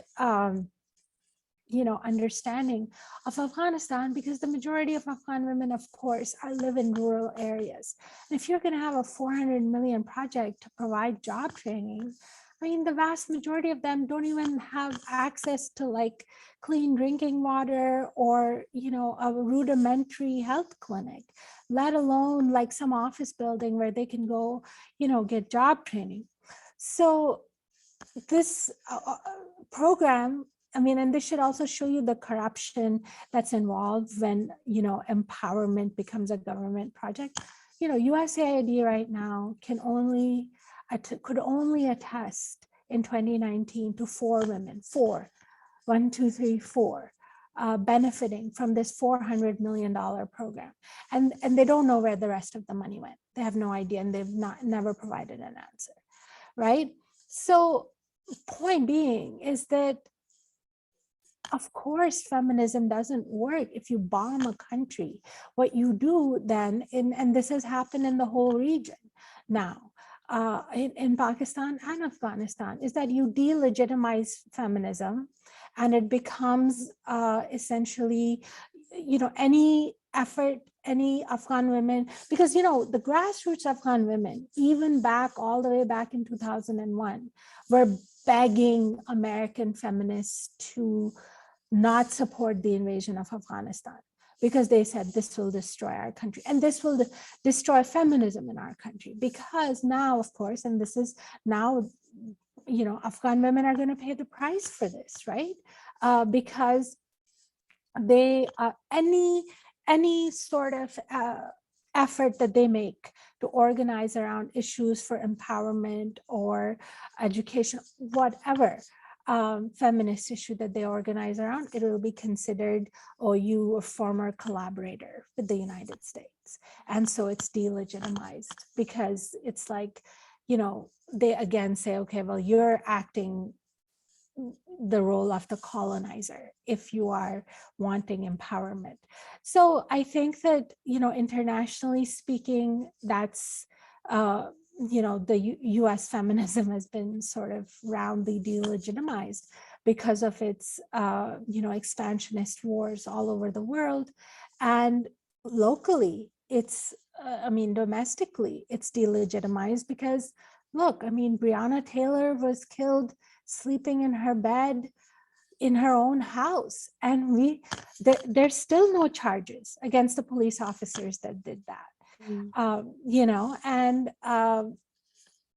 Speaker 2: understanding of Afghanistan, because the majority of Afghan women, of course, live in rural areas. And if you're going to have a 400 million project to provide job training, I mean, the vast majority of them don't even have access to like clean drinking water or, a rudimentary health clinic, let alone like some office building where they can go, get job training. So this program, I mean, and this should also show you the corruption that's involved when, empowerment becomes a government project. USAID right now could only attest in 2019 to 4 women, 4, 1, 2, 3, 4, benefiting from this $400 million program. And they don't know where the rest of the money went. They have no idea, and they've never provided an answer, right? So point being is that, of course, feminism doesn't work if you bomb a country. What you do then, and this has happened in the whole region now, in Pakistan and Afghanistan, is that you delegitimize feminism, and it becomes essentially, any effort, any Afghan women, because, the grassroots Afghan women, even all the way back in 2001, were begging American feminists to not support the invasion of Afghanistan, because they said this will destroy our country and this will destroy feminism in our country. Because now, of course, and this is now, Afghan women are going to pay the price for this, right? Because they, any sort of effort that they make to organize around issues for empowerment or education, whatever feminist issue that they organize around, it will be considered, oh, you a former collaborator with the United States. And so it's delegitimized, because it's like, they again say, okay, well, you're acting the role of the colonizer if you are wanting empowerment. So I think that, internationally speaking, that's, the US feminism has been sort of roundly delegitimized because of its, expansionist wars all over the world. And locally, it's, domestically, it's delegitimized because, look, Breonna Taylor was killed sleeping in her bed in her own house, and there's still no charges against the police officers that did that. And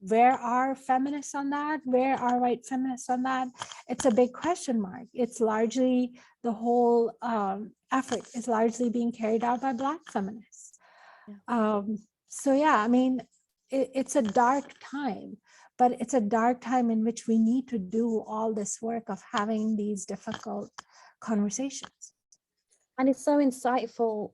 Speaker 2: where are feminists on that? Where are white feminists on that? It's a big question mark. It's largely, the whole effort is largely being carried out by Black feminists. So yeah, it's a dark time, but it's a dark time in which we need to do all this work of having these difficult conversations.
Speaker 1: And it's so insightful,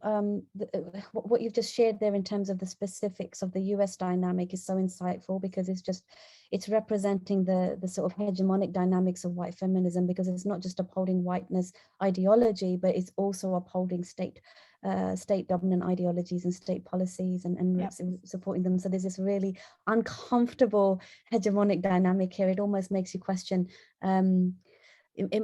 Speaker 1: what you've just shared there in terms of the specifics of the US dynamic is so insightful, because it's representing the sort of hegemonic dynamics of white feminism, because it's not just upholding whiteness ideology, but it's also upholding state dominant ideologies and state policies and supporting them. So there's this really uncomfortable hegemonic dynamic here. It almost makes you question,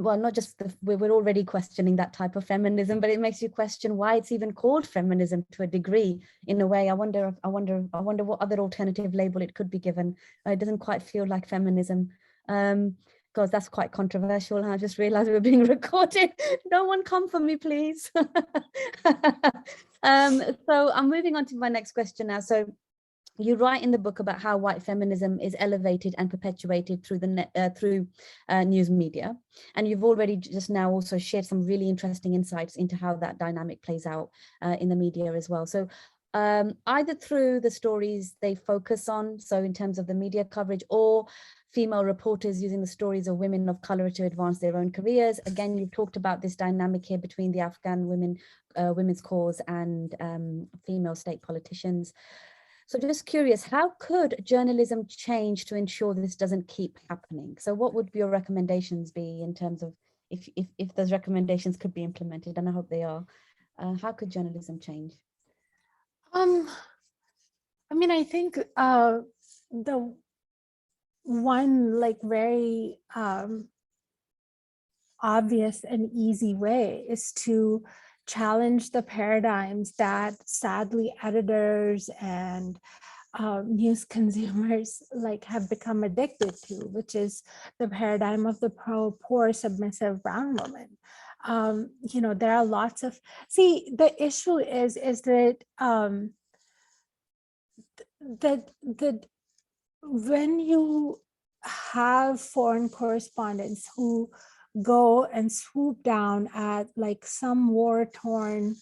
Speaker 1: well, not just we're already questioning that type of feminism, but it makes you question why it's even called feminism to a degree. In a way, I wonder what other alternative label it could be given. It doesn't quite feel like feminism, because that's quite controversial. And I just realized we're being recorded. No one come for me, please. So I'm moving on to my next question now. So you write in the book about how white feminism is elevated and perpetuated through news media, and you've already just now also shared some really interesting insights into how that dynamic plays out in the media as well. So either through the stories they focus on, so in terms of the media coverage, or female reporters using the stories of women of color to advance their own careers. Again, you've talked about this dynamic here between the Afghan women's cause and female state politicians. So just curious, how could journalism change to ensure this doesn't keep happening? So what would your recommendations be in terms of if those recommendations could be implemented, and I hope they are, how could journalism change?
Speaker 2: I think the one very obvious and easy way is to challenge the paradigms that sadly editors and news consumers have become addicted to, which is the paradigm of the poor submissive brown woman. There are lots of, the issue is that that when you have foreign correspondents who go and swoop down at some war-torn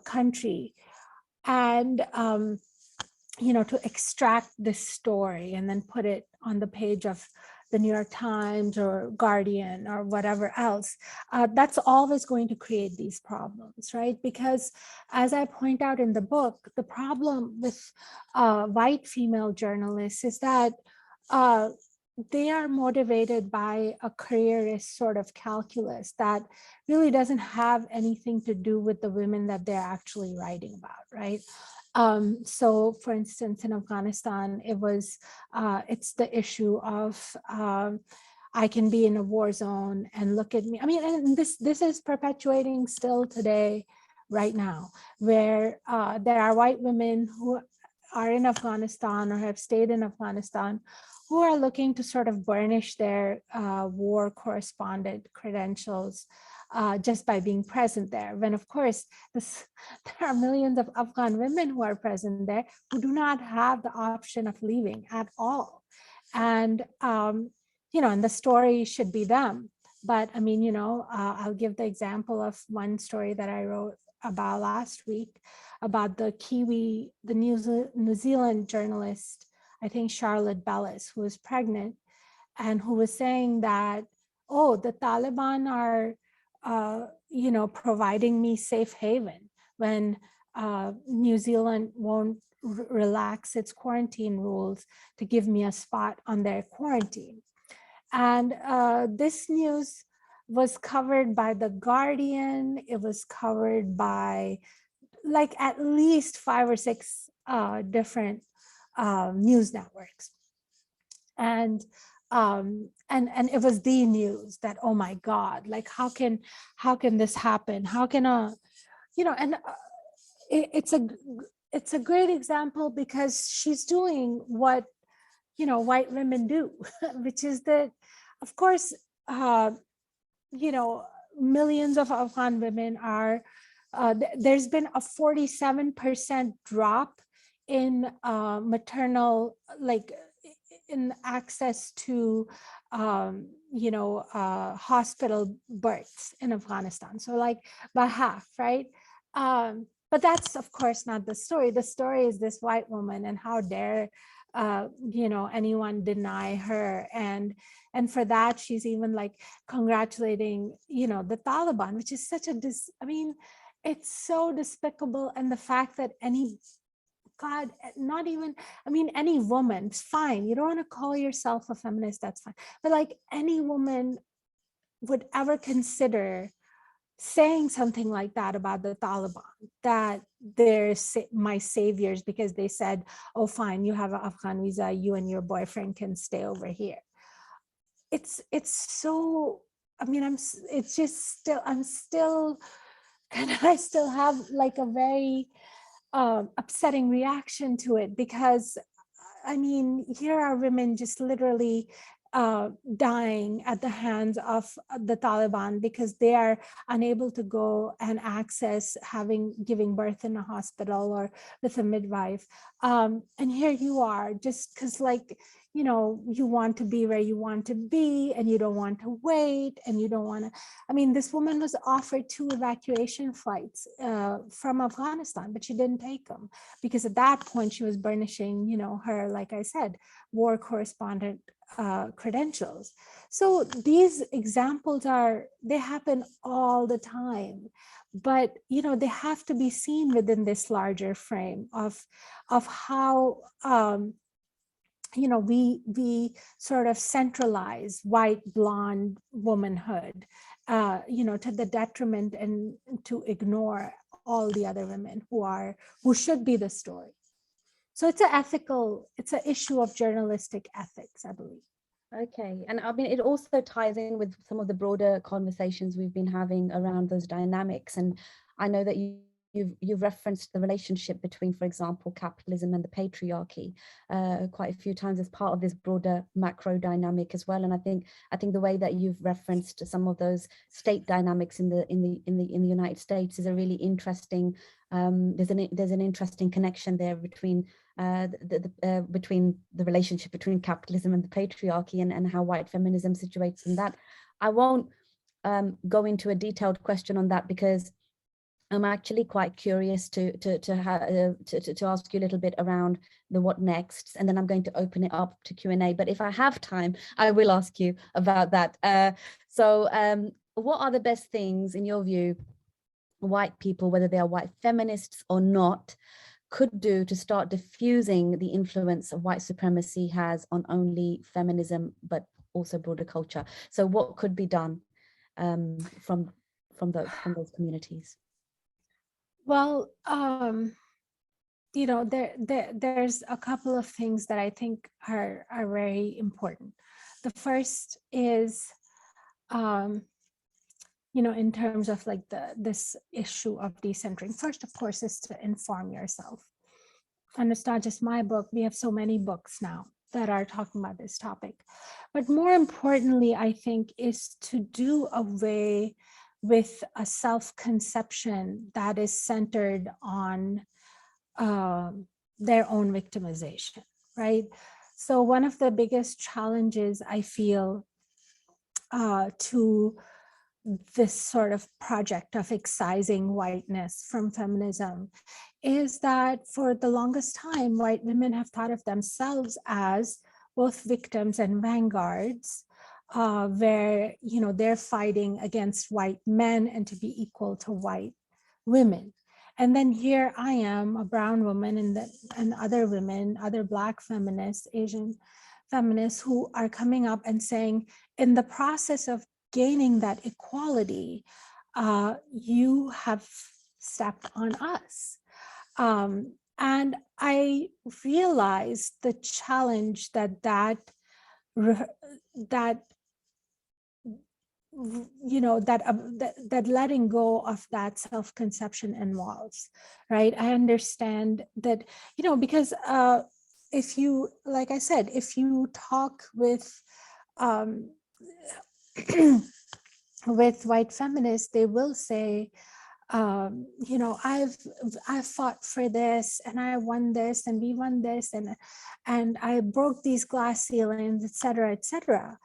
Speaker 2: country and to extract this story and then put it on the page of the New York Times or Guardian or whatever else, that's always going to create these problems, right? Because as I point out in the book, the problem with white female journalists is that they are motivated by a careerist sort of calculus that really doesn't have anything to do with the women that they're actually writing about, right? So for instance, in Afghanistan, it's the issue of I can be in a war zone and look at me. And this is perpetuating still today, right now, where there are white women who are in Afghanistan or have stayed in Afghanistan who are looking to sort of burnish their war correspondent credentials just by being present there. When of course, there are millions of Afghan women who are present there who do not have the option of leaving at all. And, and the story should be them. But I'll give the example of one story that I wrote about last week about the New Zealand journalist, I think Charlotte Bellis, who was pregnant and who was saying that, oh, the Taliban are, providing me safe haven when New Zealand won't relax its quarantine rules to give me a spot on their quarantine. And this news was covered by The Guardian. It was covered by like at least 5 or 6 different news networks. And it was the news that, oh my God, like how can this happen? How can and it's a great example because she's doing what white women do, which is that, of course, millions of Afghan women are. There's been a 47% drop in maternal, like in access to hospital births in Afghanistan. So like by half, right? But that's of course not the story. The story is this white woman, and how dare anyone deny her. And for that, she's even like congratulating the Taliban, which is such a it's so despicable. And the fact that any woman, it's fine, you don't want to call yourself a feminist, that's fine, but like any woman would ever consider saying something like that about the Taliban, that they're my saviors because they said, oh fine, you have an Afghan visa, you and your boyfriend can stay over here. It's so, I'm still I still have like a very upsetting reaction to it, because here are women just literally dying at the hands of the Taliban because they are unable to go and access giving birth in a hospital or with a midwife. And here you are, just because you want to be where you want to be, and you don't want to wait, and you don't want to. This woman was offered 2 evacuation flights from Afghanistan, but she didn't take them because at that point she was burnishing, her, like I said, war correspondent credentials. So these examples they happen all the time, but they have to be seen within this larger frame of how we sort of centralize white blonde womanhood to the detriment, and to ignore all the other women who should be the story. So it's an issue of journalistic ethics, I believe.
Speaker 1: Okay, and it also ties in with some of the broader conversations we've been having around those dynamics. And I know that you've referenced the relationship between, for example, capitalism and the patriarchy quite a few times as part of this broader macro dynamic as well. And I think the way that you've referenced some of those state dynamics in the United States is a really interesting. There's an interesting connection there between between the relationship between capitalism and the patriarchy, and how white feminism situates in that. I won't go into a detailed question on that because I'm actually quite curious to ask you a little bit around the what next, and then I'm going to open it up to Q&A. But if I have time, I will ask you about that. So what are the best things, in your view, white people, whether they are white feminists or not, could do to start diffusing the influence of white supremacy has on only feminism, but also broader culture? So what could be done from those communities?
Speaker 2: Well, there's a couple of things that I think are very important. The first is, in terms of like this issue of decentering. First, of course, is to inform yourself. And it's not just my book. We have so many books now that are talking about this topic. But more importantly, I think, is to do away with a self-conception that is centered on their own victimization, right? So one of the biggest challenges I feel to this sort of project of excising whiteness from feminism is that for the longest time, white women have thought of themselves as both victims and vanguards, where they're fighting against white men and to be equal to white women. And then here I am, a brown woman, and other women, other Black feminists, Asian feminists who are coming up and saying, in the process of gaining that equality, you have stepped on us. And I realized the challenge that letting go of that self-conception involves, right? I understand that, because if you, like I said, if you talk with with white feminists, they will say, I've fought for this, and I won this, and we won this, and I broke these glass ceilings, et cetera, et cetera.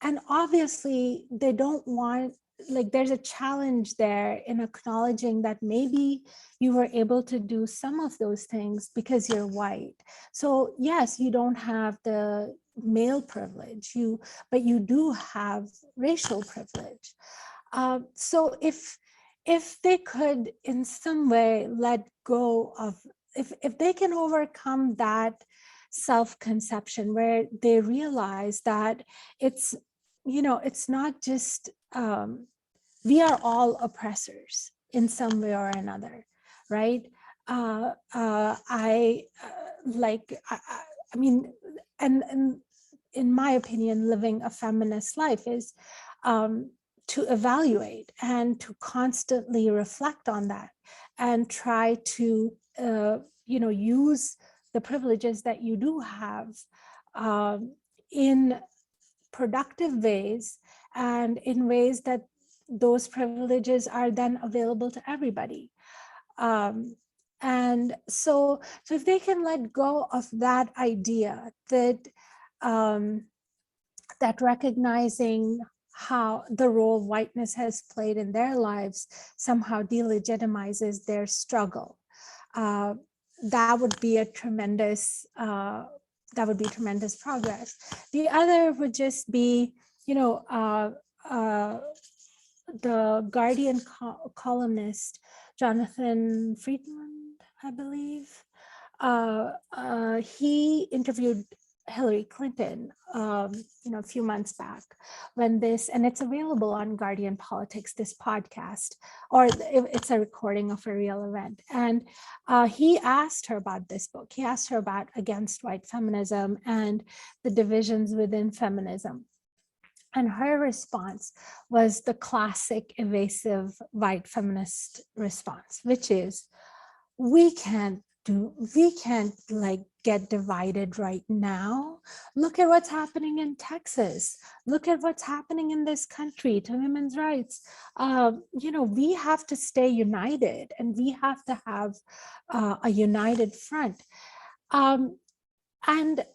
Speaker 2: And obviously they don't want, like, there's a challenge there in acknowledging that maybe you were able to do some of those things because you're white. So yes, you don't have the male privilege, but you do have racial privilege. So if they could in some way let go of, if they can overcome that self-conception where they realize that it's, it's not just, we are all oppressors in some way or another, right? I mean, and in my opinion, living a feminist life is to evaluate and to constantly reflect on that and try to, use the privileges that you do have in productive ways, and in ways that those privileges are then available to everybody. And so if they can let go of that idea that that recognizing how the role whiteness has played in their lives somehow delegitimizes their struggle, that would be a tremendous progress. The other would just be, the Guardian columnist Jonathan Friedland, I believe, he interviewed Hillary Clinton, a few months back when this, and it's available on Guardian Politics, this podcast, or it's a recording of a real event. And he asked her about this book. He asked her about Against White Feminism and the divisions within feminism. And her response was the classic evasive white feminist response, which is, we can't like get divided right now. Look at what's happening in Texas. Look at what's happening in this country to women's rights. We have to stay united, and we have to have a united front. And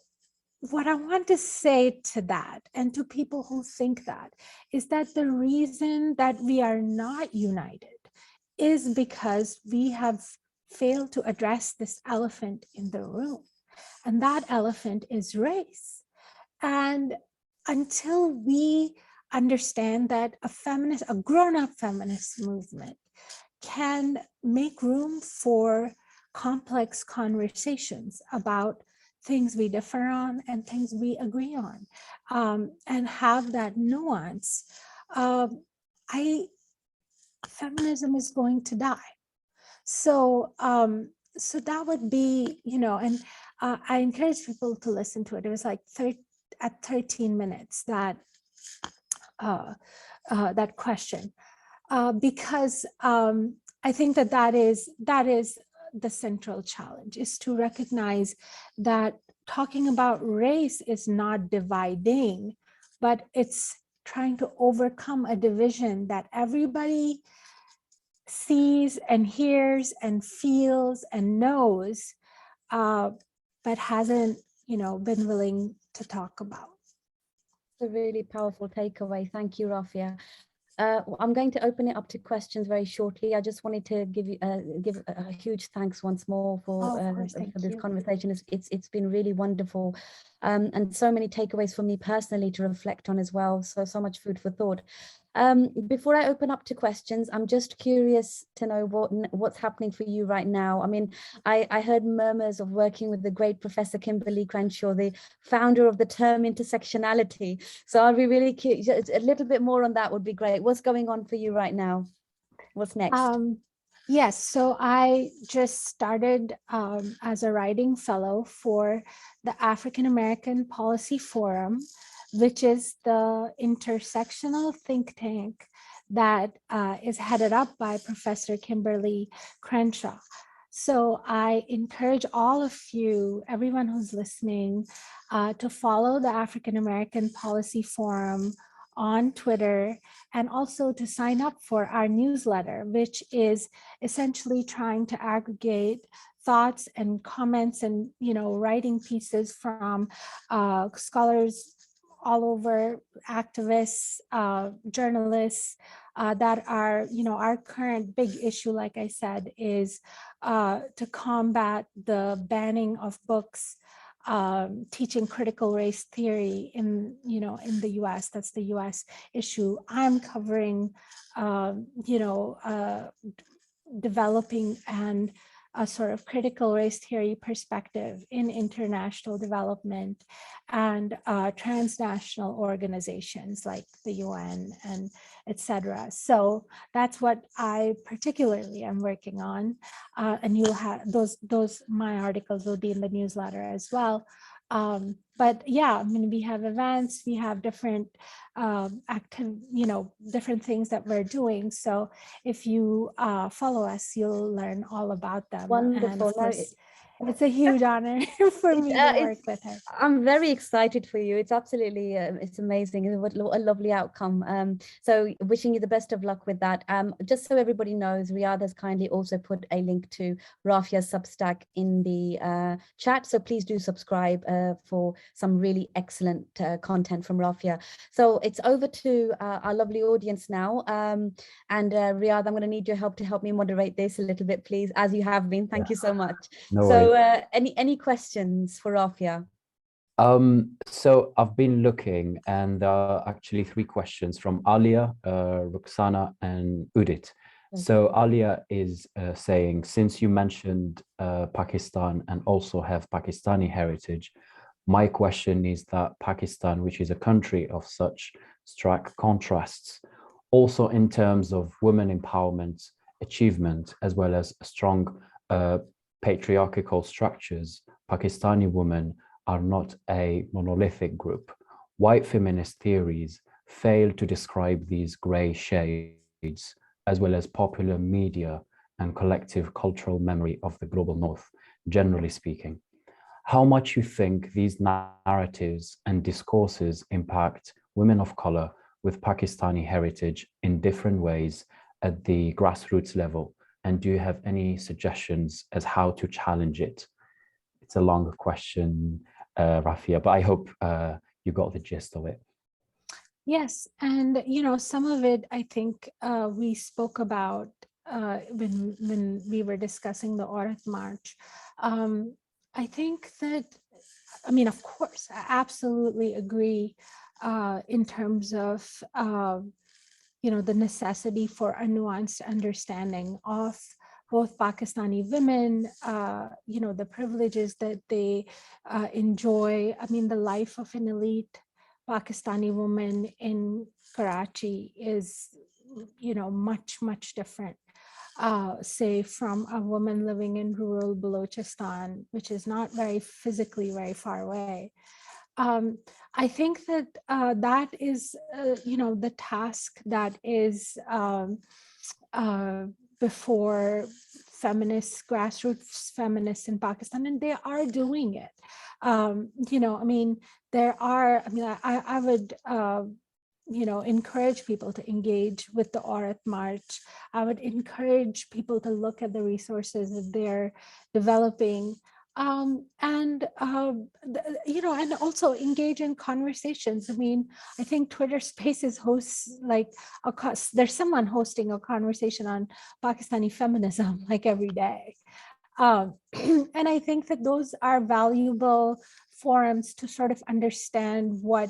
Speaker 2: what I want to say to that, and to people who think that, is that the reason that we are not united is because we have failed to address this elephant in the room. And that elephant is race. And until we understand that a grown-up feminist movement can make room for complex conversations about things we differ on and things we agree on, and have that nuance, feminism is going to die. So so that would be, and I encourage people to listen to it. It was like at 13 minutes, that that question, because I think that is the central challenge, is to recognize that talking about race is not dividing, but it's trying to overcome a division that everybody sees and hears and feels and knows, but hasn't, been willing to talk about.
Speaker 1: A really powerful takeaway. Thank you, Rafia. I'm going to open it up to questions very shortly. I just wanted to give a huge thanks once more for this conversation. It's been really wonderful, and so many takeaways for me personally to reflect on as well. So much food for thought. Before I open up to questions, I'm just curious to know what's happening for you right now. I mean, I heard murmurs of working with the great Professor Kimberly Crenshaw, the founder of the term intersectionality. So I'll be really curious, a little bit more on that would be great. What's going on for you right now? What's next?
Speaker 2: Yes, so I just started as a writing fellow for the African American Policy Forum, which is the intersectional think tank that is headed up by Professor Kimberly Crenshaw. So I encourage all of you, everyone who's listening, to follow the African American Policy Forum on Twitter, and also to sign up for our newsletter, which is essentially trying to aggregate thoughts and comments and writing pieces from scholars all over, activists, journalists, that are, our current big issue, like I said, is to combat the banning of books teaching critical race theory in the US. That's the US issue. I'm covering, developing and a sort of critical race theory perspective in international development and transnational organizations like the UN and etc. So that's what I particularly am working on, and you'll have those my articles will be in the newsletter as well. But yeah, I mean, we have events, we have different different things that we're doing. So if you follow us, you'll learn all about them.
Speaker 1: Wonderful.
Speaker 2: And of course, it's a huge honor for me to work with her.
Speaker 1: I'm very excited for you. It's absolutely, it's amazing. What a lovely outcome. So wishing you the best of luck with that. Just so everybody knows, Riyadh has kindly also put a link to Rafia's Substack in the chat. So please do subscribe for some really excellent content from Rafia. So it's over to our lovely audience now. And Riyadh, I'm going to need your help to help me moderate this a little bit, please, as you have been. Thank you so much.
Speaker 3: No
Speaker 1: So
Speaker 3: worries.
Speaker 1: any questions for Rafia?
Speaker 3: So I've been looking, and actually 3 questions from Alia, Ruxana, and Udit.
Speaker 1: Okay.
Speaker 3: So Alia is saying, since you mentioned Pakistan and also have Pakistani heritage, my question is that Pakistan, which is a country of such stark contrasts, also in terms of women empowerment, achievement, as well as strong patriarchal structures, Pakistani women are not a monolithic group. White feminist theories fail to describe these gray shades, as well as popular media and collective cultural memory of the global North, generally speaking. How much you think these narratives and discourses impact women of color with Pakistani heritage in different ways at the grassroots level? And do you have any suggestions as how to challenge it? It's a long question, Rafia, but I hope you got the gist of it.
Speaker 2: Yes, and some of it I think we spoke about when we were discussing the Aurat March. I think that, I mean, of course, I absolutely agree in terms of the necessity for a nuanced understanding of both Pakistani women, the privileges that they enjoy. I mean, the life of an elite Pakistani woman in Karachi is, much, much different, say, from a woman living in rural Balochistan, which is not physically very far away. I think that that is, the task that is before feminists, grassroots feminists in Pakistan, and they are doing it. I mean, I would, encourage people to engage with the Aurat March. I would encourage people to look at the resources that they're developing. And also engage in conversations. I mean, I think Twitter Spaces hosts there's someone hosting a conversation on Pakistani feminism like every day. And I think that those are valuable forums to sort of understand what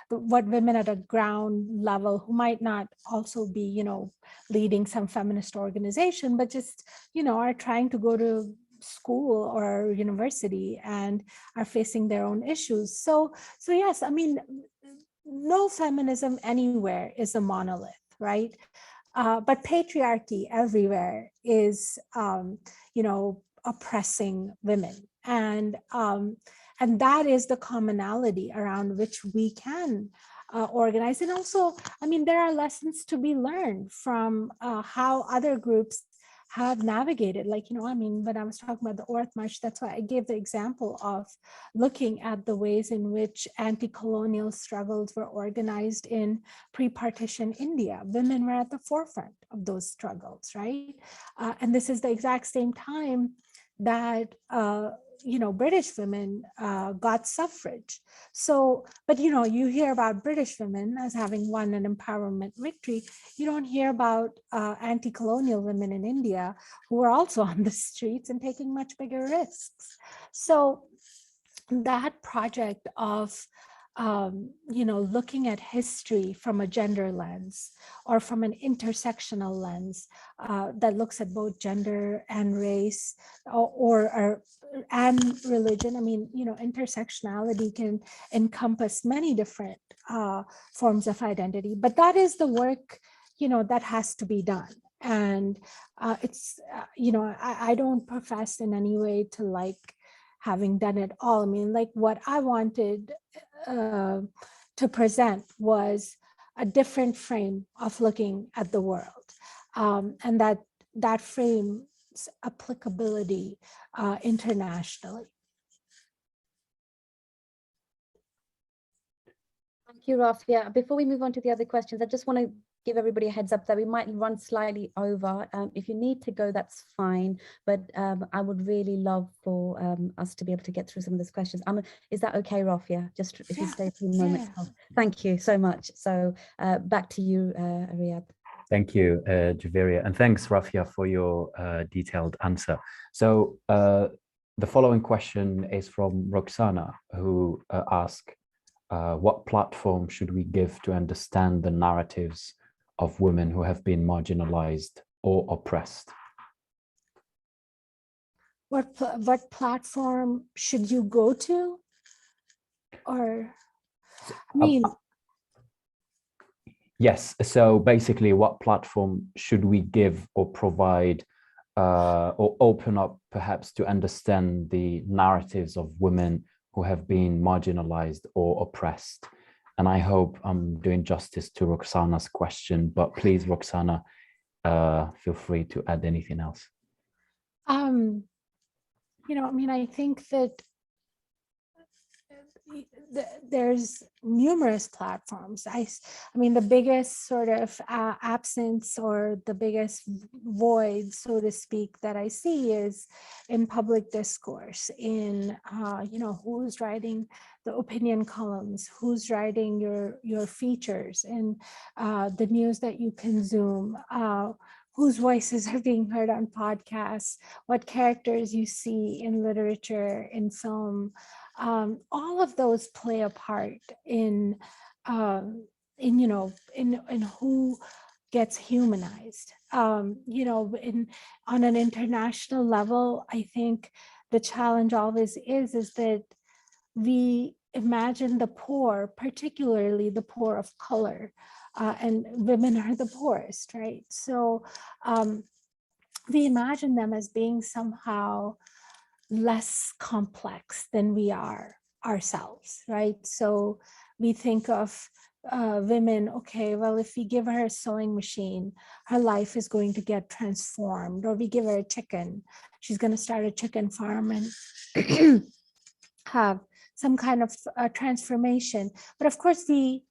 Speaker 2: women at a ground level who might not also be, leading some feminist organization, but just, are trying to go to school or university and are facing their own issues. So yes, I mean, no feminism anywhere is a monolith, right? But patriarchy everywhere is, oppressing women, and that is the commonality around which we can organize. And also, I mean, there are lessons to be learned from how other groups have navigated. Like, I mean, when I was talking about the Orth March, that's why I gave the example of looking at the ways in which anti-colonial struggles were organized in pre-partition India. Women were at the forefront of those struggles, right? And this is the exact same time that British women got suffrage. So, but you hear about British women as having won an empowerment victory. You don't hear about anti-colonial women in India who were also on the streets and taking much bigger risks. So that project of looking at history from a gender lens or from an intersectional lens that looks at both gender and race and religion. I mean, intersectionality can encompass many different forms of identity, but that is the work, that has to be done. And it's, I don't profess in any way to like having done it all. I mean, like what I wanted to present was a different frame of looking at the world, and that frame's applicability internationally.
Speaker 1: Thank you, Rafia. Before we move on to the other questions, I just want to give everybody a heads up that we might run slightly over. If you need to go, that's fine. But I would really love for us to be able to get through some of those questions. Is that okay, Rafia? Just if you stay a few moments.
Speaker 2: Yeah.
Speaker 1: Thank you so much. So back to you, Riyadh.
Speaker 3: Thank you, Javeria. And thanks, Rafia, for your detailed answer. So the following question is from Roxana, who asked, what platform should we give to understand the narratives of women who have been marginalized or oppressed?
Speaker 2: What platform should you go to? Or, I mean,
Speaker 3: yes. So basically, what platform should we give or provide or open up perhaps to understand the narratives of women who have been marginalized or oppressed? And I hope I'm doing justice to Roxana's question, but please, Roxana, feel free to add anything else.
Speaker 2: I mean, I think that there's numerous platforms. I mean, the biggest sort of absence or the biggest void, so to speak, that I see is in public discourse, in, who's writing the opinion columns, who's writing your features, and the news that you consume, whose voices are being heard on podcasts, what characters you see in literature, in film. All of those play a part in who gets humanized. On an international level, I think the challenge always is that we imagine the poor, particularly the poor of color, and women are the poorest, right? So we imagine them as being somehow less complex than we are ourselves, right? So we think of women, okay, well, if we give her a sewing machine, her life is going to get transformed, or we give her a chicken, she's going to start a chicken farm and have some kind of transformation. But of course, no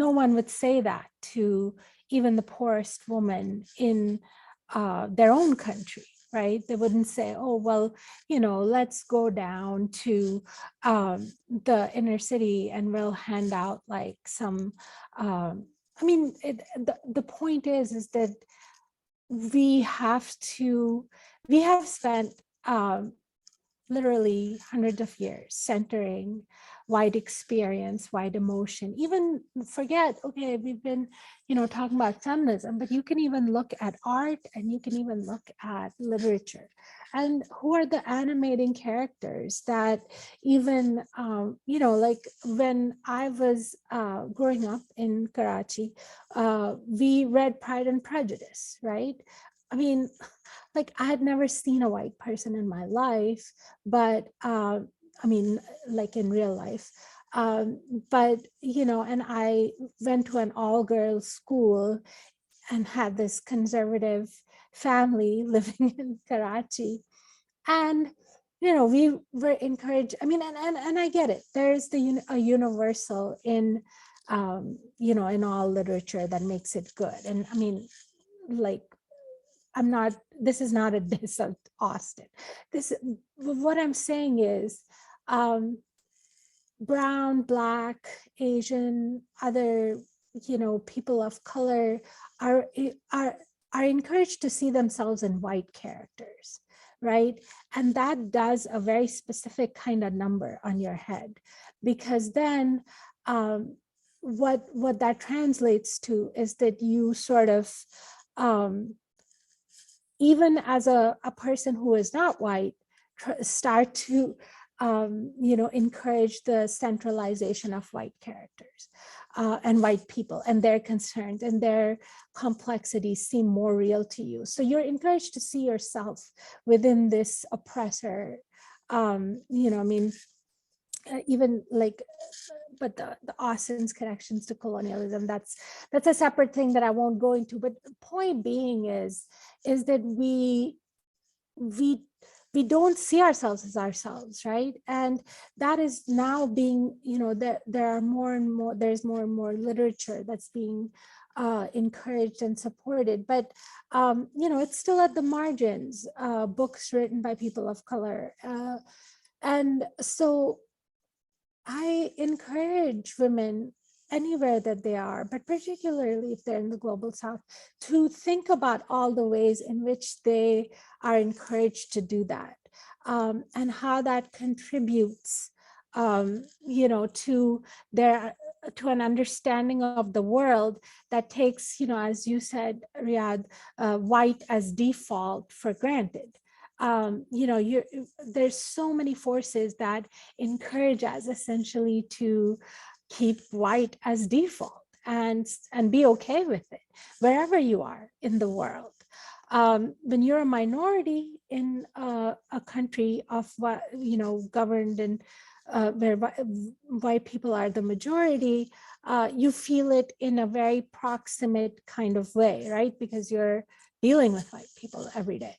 Speaker 2: one would say that to even the poorest woman in their own country, right? They wouldn't say, oh, well, let's go down to the inner city and we'll hand out like some, I mean, the point is that we have spent literally hundreds of years, centering white experience, white emotion. Even forget, okay, we've been, talking about feminism, but you can even look at art and you can even look at literature. And who are the animating characters that even, like when I was growing up in Karachi, we read Pride and Prejudice, right? I mean, like I had never seen a white person in my life, but like in real life. But, and I went to an all-girls school and had this conservative family living in Karachi. And, we were encouraged. I mean, and I get it. There's a universal in, in all literature that makes it good. And I mean, like, this is not a diss of Austen. What I'm saying is, brown, Black, Asian, other, people of color are encouraged to see themselves in white characters, right? And that does a very specific kind of number on your head, because then what that translates to is that you sort of, even as a person who is not white, start to encourage the centralization of white characters and white people, and their concerns and their complexities seem more real to you. So you're encouraged to see yourself within this oppressor. Even like, but the Austen's connections to colonialism, that's a separate thing that I won't go into. But the point being is that we don't see ourselves as ourselves, right? And that is now being, there are more and more, there's more and more literature that's being encouraged and supported, but it's still at the margins, books written by people of color, and so I encourage women anywhere that they are, but particularly if they're in the global South, to think about all the ways in which they are encouraged to do that, and how that contributes, to an understanding of the world that takes, as you said, Riyadh, white as default for granted. There's so many forces that encourage us essentially to keep white as default and be okay with it wherever you are in the world. When you're a minority in a country of what, governed and where white people are the majority, you feel it in a very proximate kind of way, right? Because you're dealing with white people every day.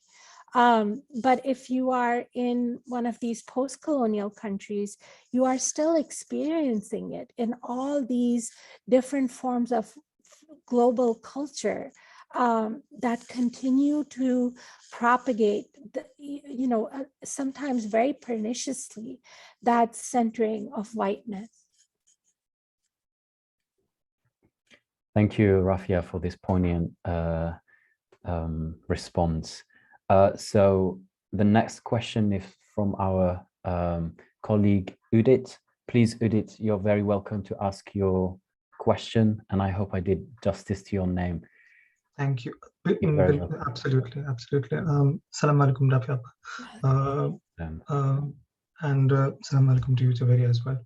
Speaker 2: But if you are in one of these post-colonial countries, you are still experiencing it in all these different forms of global culture that continue to propagate, sometimes very perniciously, that centering of whiteness.
Speaker 3: Thank you, Rafia, for this poignant response. So the next question is from our colleague Udit. Please, Udit, you're very welcome to ask your question, and I hope I did justice to your name.
Speaker 4: Thank you. Absolutely, absolutely. Salam alaikum, Rafia. And salam alaikum to you, Javeria, as well.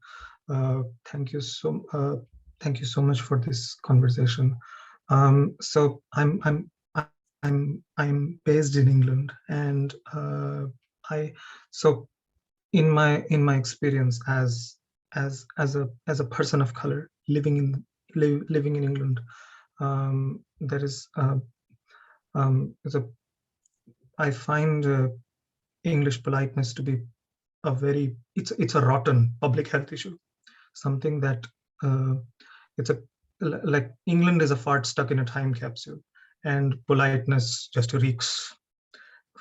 Speaker 4: Thank you so much for this conversation. So I'm based in England, and so in my experience as a person of color living in England, there is I find English politeness to be it's a rotten public health issue, something that like England is a fart stuck in a time capsule, and politeness just reeks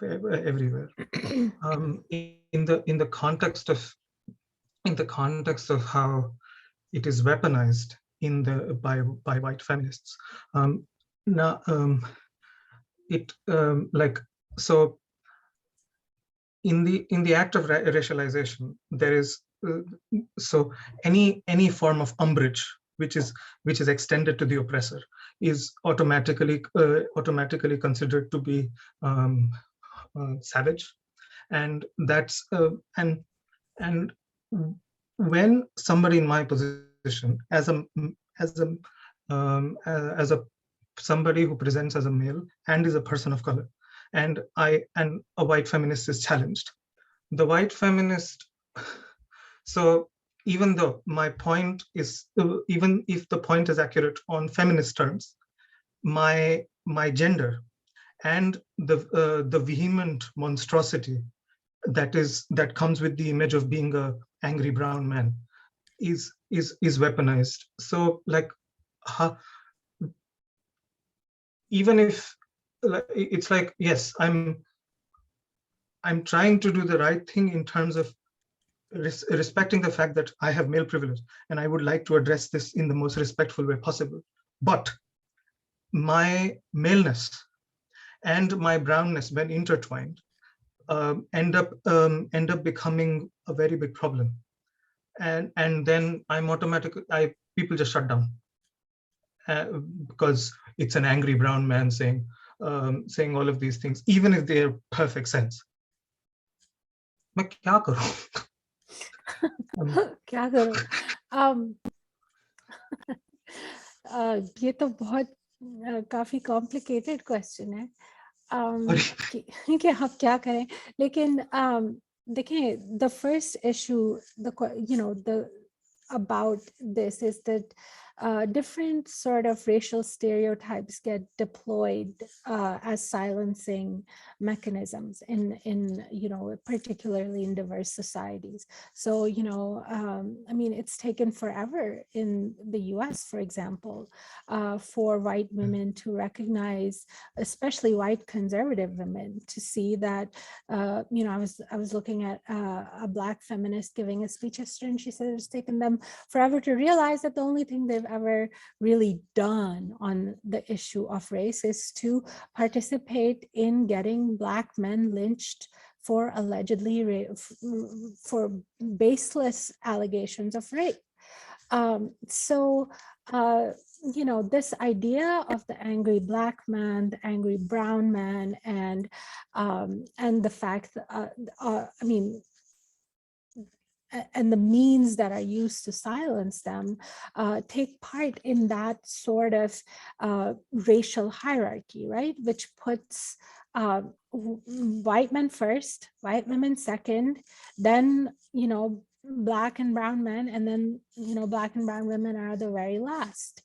Speaker 4: everywhere. In the context of how it is weaponized by white feminists, now, so in the act of racialization, there is so any form of umbrage which is extended to the oppressor is automatically considered to be savage, and that's and when somebody in my position as a as a somebody who presents as a male and is a person of color, and a white feminist is challenged, the white feminist, so even though my point is, even if the point is accurate on feminist terms, my gender and the vehement monstrosity that comes with the image of being a angry brown man is weaponized. So like, even if it's like, yes, I'm trying to do the right thing in terms of respecting the fact that I have male privilege, and I would like to address this in the most respectful way possible. But my maleness and my brownness, when intertwined, end up becoming a very big problem, and then people just shut down because it's an angry brown man saying all of these things, even if they're perfect sense. मैं क्या करूं?
Speaker 2: क्या करूं? ये तो बहुत काफी complicated question है कि आप क्या करें, लेकिन देखें, the first issue, the about this is that different sort of racial stereotypes get deployed as silencing mechanisms in particularly in diverse societies. So I mean, it's taken forever in the US, for example, for white women to recognize, especially white conservative women, to see that I was looking at a Black feminist giving a speech yesterday, and she said it's taken them forever to realize that the only thing they've ever really done on the issue of race is to participate in getting Black men lynched for allegedly for baseless allegations of rape. This idea of the angry Black man, the angry brown man, and the fact that, I mean, and the means that are used to silence them take part in that sort of racial hierarchy, right? Which puts white men first, white women second, then, Black and brown men, and then, Black and brown women are the very last.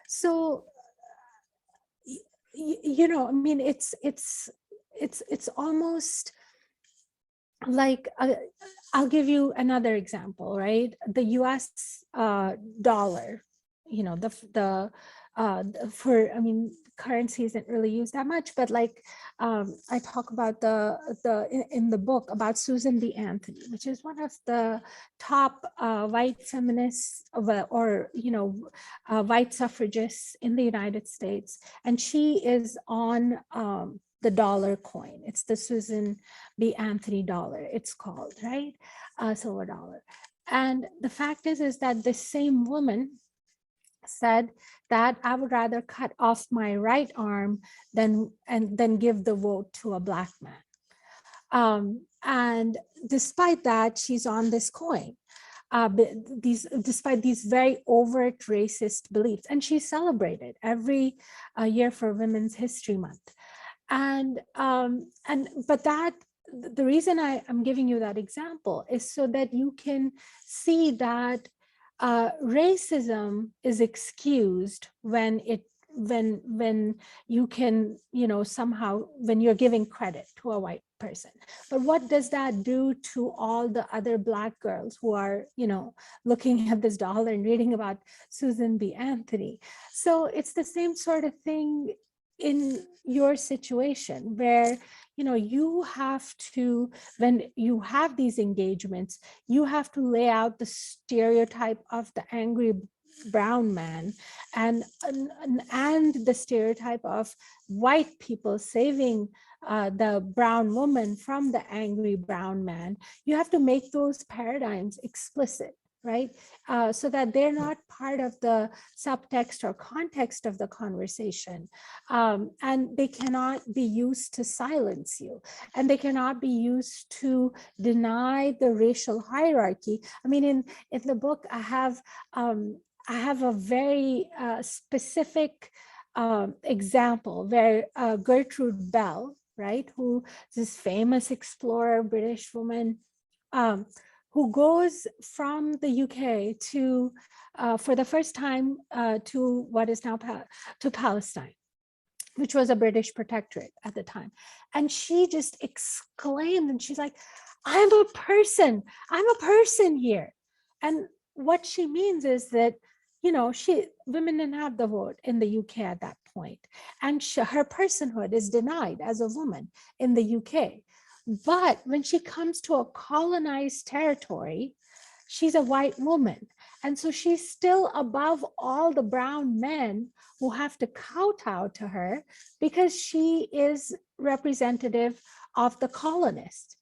Speaker 2: So, I mean, it's almost like, I'll give you another example, right? The US dollar, I mean, currency isn't really used that much, but like I talk about in the book about Susan B. Anthony, which is one of the top white feminists or white suffragists in the United States, and she is on the dollar coin. It's the Susan B. Anthony dollar, it's called, right? Silver dollar. And the fact is that this same woman said that I would rather cut off my right arm than give the vote to a Black man. And despite that, she's on this coin. Despite these very overt racist beliefs, and she's celebrated every year for Women's History Month. But the reason I'm giving you that example is so that you can see that racism is excused when you can, somehow, when you're giving credit to a white person. But what does that do to all the other Black girls who are, looking at this dollar and reading about Susan B. Anthony? So it's the same sort of thing in your situation where, you have to, when you have these engagements, you have to lay out the stereotype of the angry brown man and the stereotype of white people saving the brown woman from the angry brown man, you have to make those paradigms explicit, right? So that they're not part of the subtext or context of the conversation. And they cannot be used to silence you. And they cannot be used to deny the racial hierarchy. I mean, in the book, I have a very specific example where Gertrude Bell, right, who is this famous explorer, British woman, who goes from the UK to, for the first time, to what is now to Palestine, which was a British protectorate at the time. And she just exclaimed, and she's like, I'm a person here. And what she means is that, you know, women didn't have the vote in the UK at that point. And her personhood is denied as a woman in the UK. But when she comes to a colonized territory, she's a white woman. And so she's still above all the brown men who have to kowtow to her because she is representative of the colonist.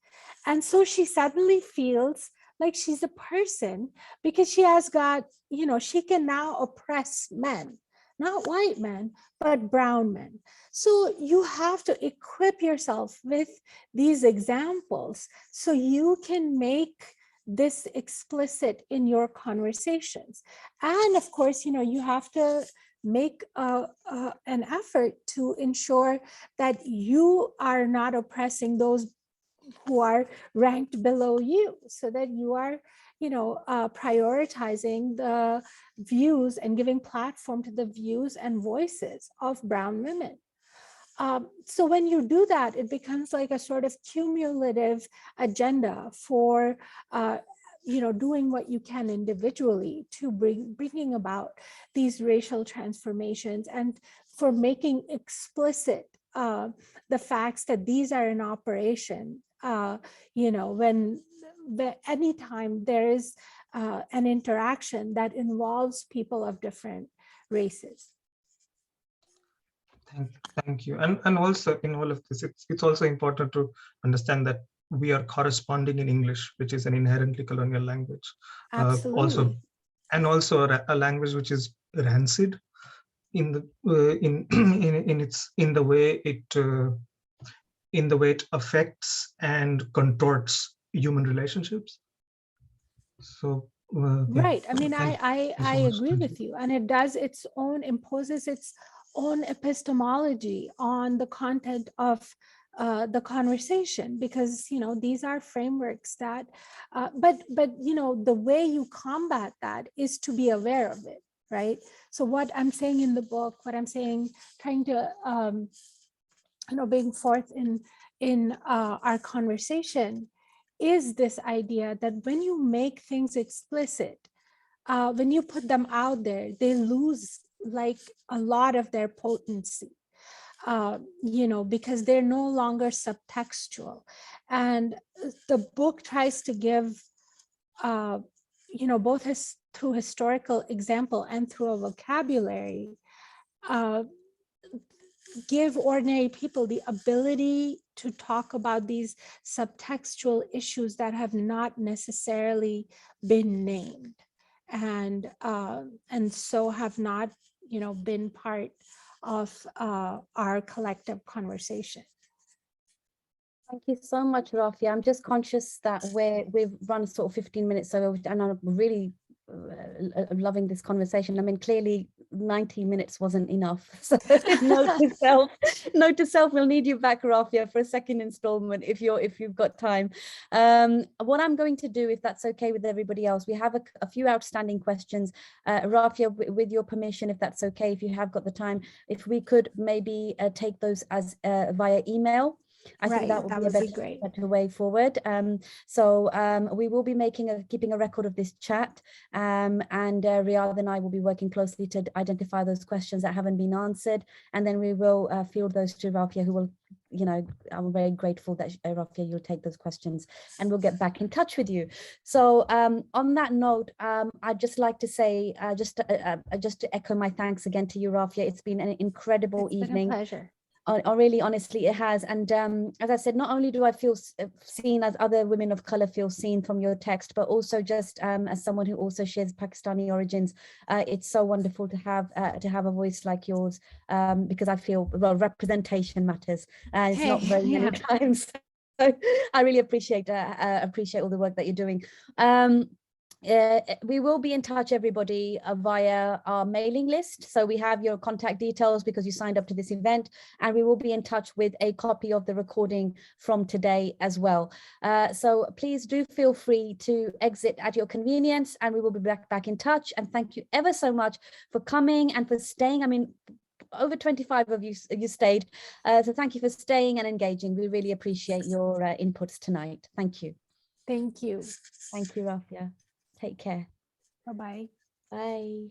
Speaker 2: And so she suddenly feels like she's a person because she has got, you know, she can now oppress men, not white men, but brown men. So you have to equip yourself with these examples so you can make this explicit in your conversations. And of course, you know, you have to make an effort to ensure that you are not oppressing those who are ranked below you, so that you are, you know, prioritizing the views and giving platform to the views and voices of brown women. So when you do that, it becomes like a sort of cumulative agenda for, you know, doing what you can individually to bringing about these racial transformations and for making explicit the facts that these are in operation. You know, when anytime there is an interaction that involves people of different races.
Speaker 4: Thank you. And also in all of this, it's also important to understand that we are corresponding in English, which is an inherently colonial language.
Speaker 2: Absolutely.
Speaker 4: Also a language which is rancid in the in the way it affects and contorts human relationships. So
Speaker 2: right. I mean, I agree
Speaker 4: Thank
Speaker 2: with you. And it does imposes its own epistemology on the content of the conversation, because, you know, these are frameworks that, but, you know, the way you combat that is to be aware of it, right? So what I'm saying in the book, what I'm saying, trying to, you know, bring forth in our conversation is this idea that when you make things explicit, when you put them out there, they lose like a lot of their potency, you know, because they're no longer subtextual. And the book tries to give, you know, both through historical example and through a vocabulary, give ordinary people the ability to talk about these subtextual issues that have not necessarily been named, and so have not, you know, been part of our collective conversation.
Speaker 1: Thank you so much, Rafia. I'm just conscious that we've run sort of 15 minutes over, and I'm really loving this conversation. I mean, clearly 90 minutes wasn't enough. So note to self, we'll need you back, Rafia, for a second installment if you've got time. What I'm going to do, if that's okay with everybody else, we have a few outstanding questions. Rafia, with your permission, if that's okay, if you have got the time, if we could maybe take those as via email. I think that would be a better way forward. So we will be keeping a record of this chat, and Riyadh and I will be working closely to identify those questions that haven't been answered, and then we will field those to Rafia, who will, you know, I'm very grateful that Rafia, you'll take those questions and we'll get back in touch with you. So on that note, I'd just like to say, just to echo my thanks again to you, Rafia. It's been an incredible evening.
Speaker 2: Been a pleasure.
Speaker 1: Really, honestly, it has. And as I said, not only do I feel seen as other women of color feel seen from your text, but also just as someone who also shares Pakistani origins, it's so wonderful to have a voice like yours, because I feel, well, representation matters, and it's not very many times. So I really appreciate all the work that you're doing. We will be in touch, everybody, via our mailing list. So we have your contact details because you signed up to this event, and we will be in touch with a copy of the recording from today as well. So please do feel free to exit at your convenience, and we will be back in touch. And thank you ever so much for coming and for staying. I mean, over 25 of you stayed. So thank you for staying and engaging. We really appreciate your inputs tonight. Thank you.
Speaker 2: Thank you.
Speaker 1: Thank you, Rafia. Take care.
Speaker 2: Bye-bye.
Speaker 1: Bye.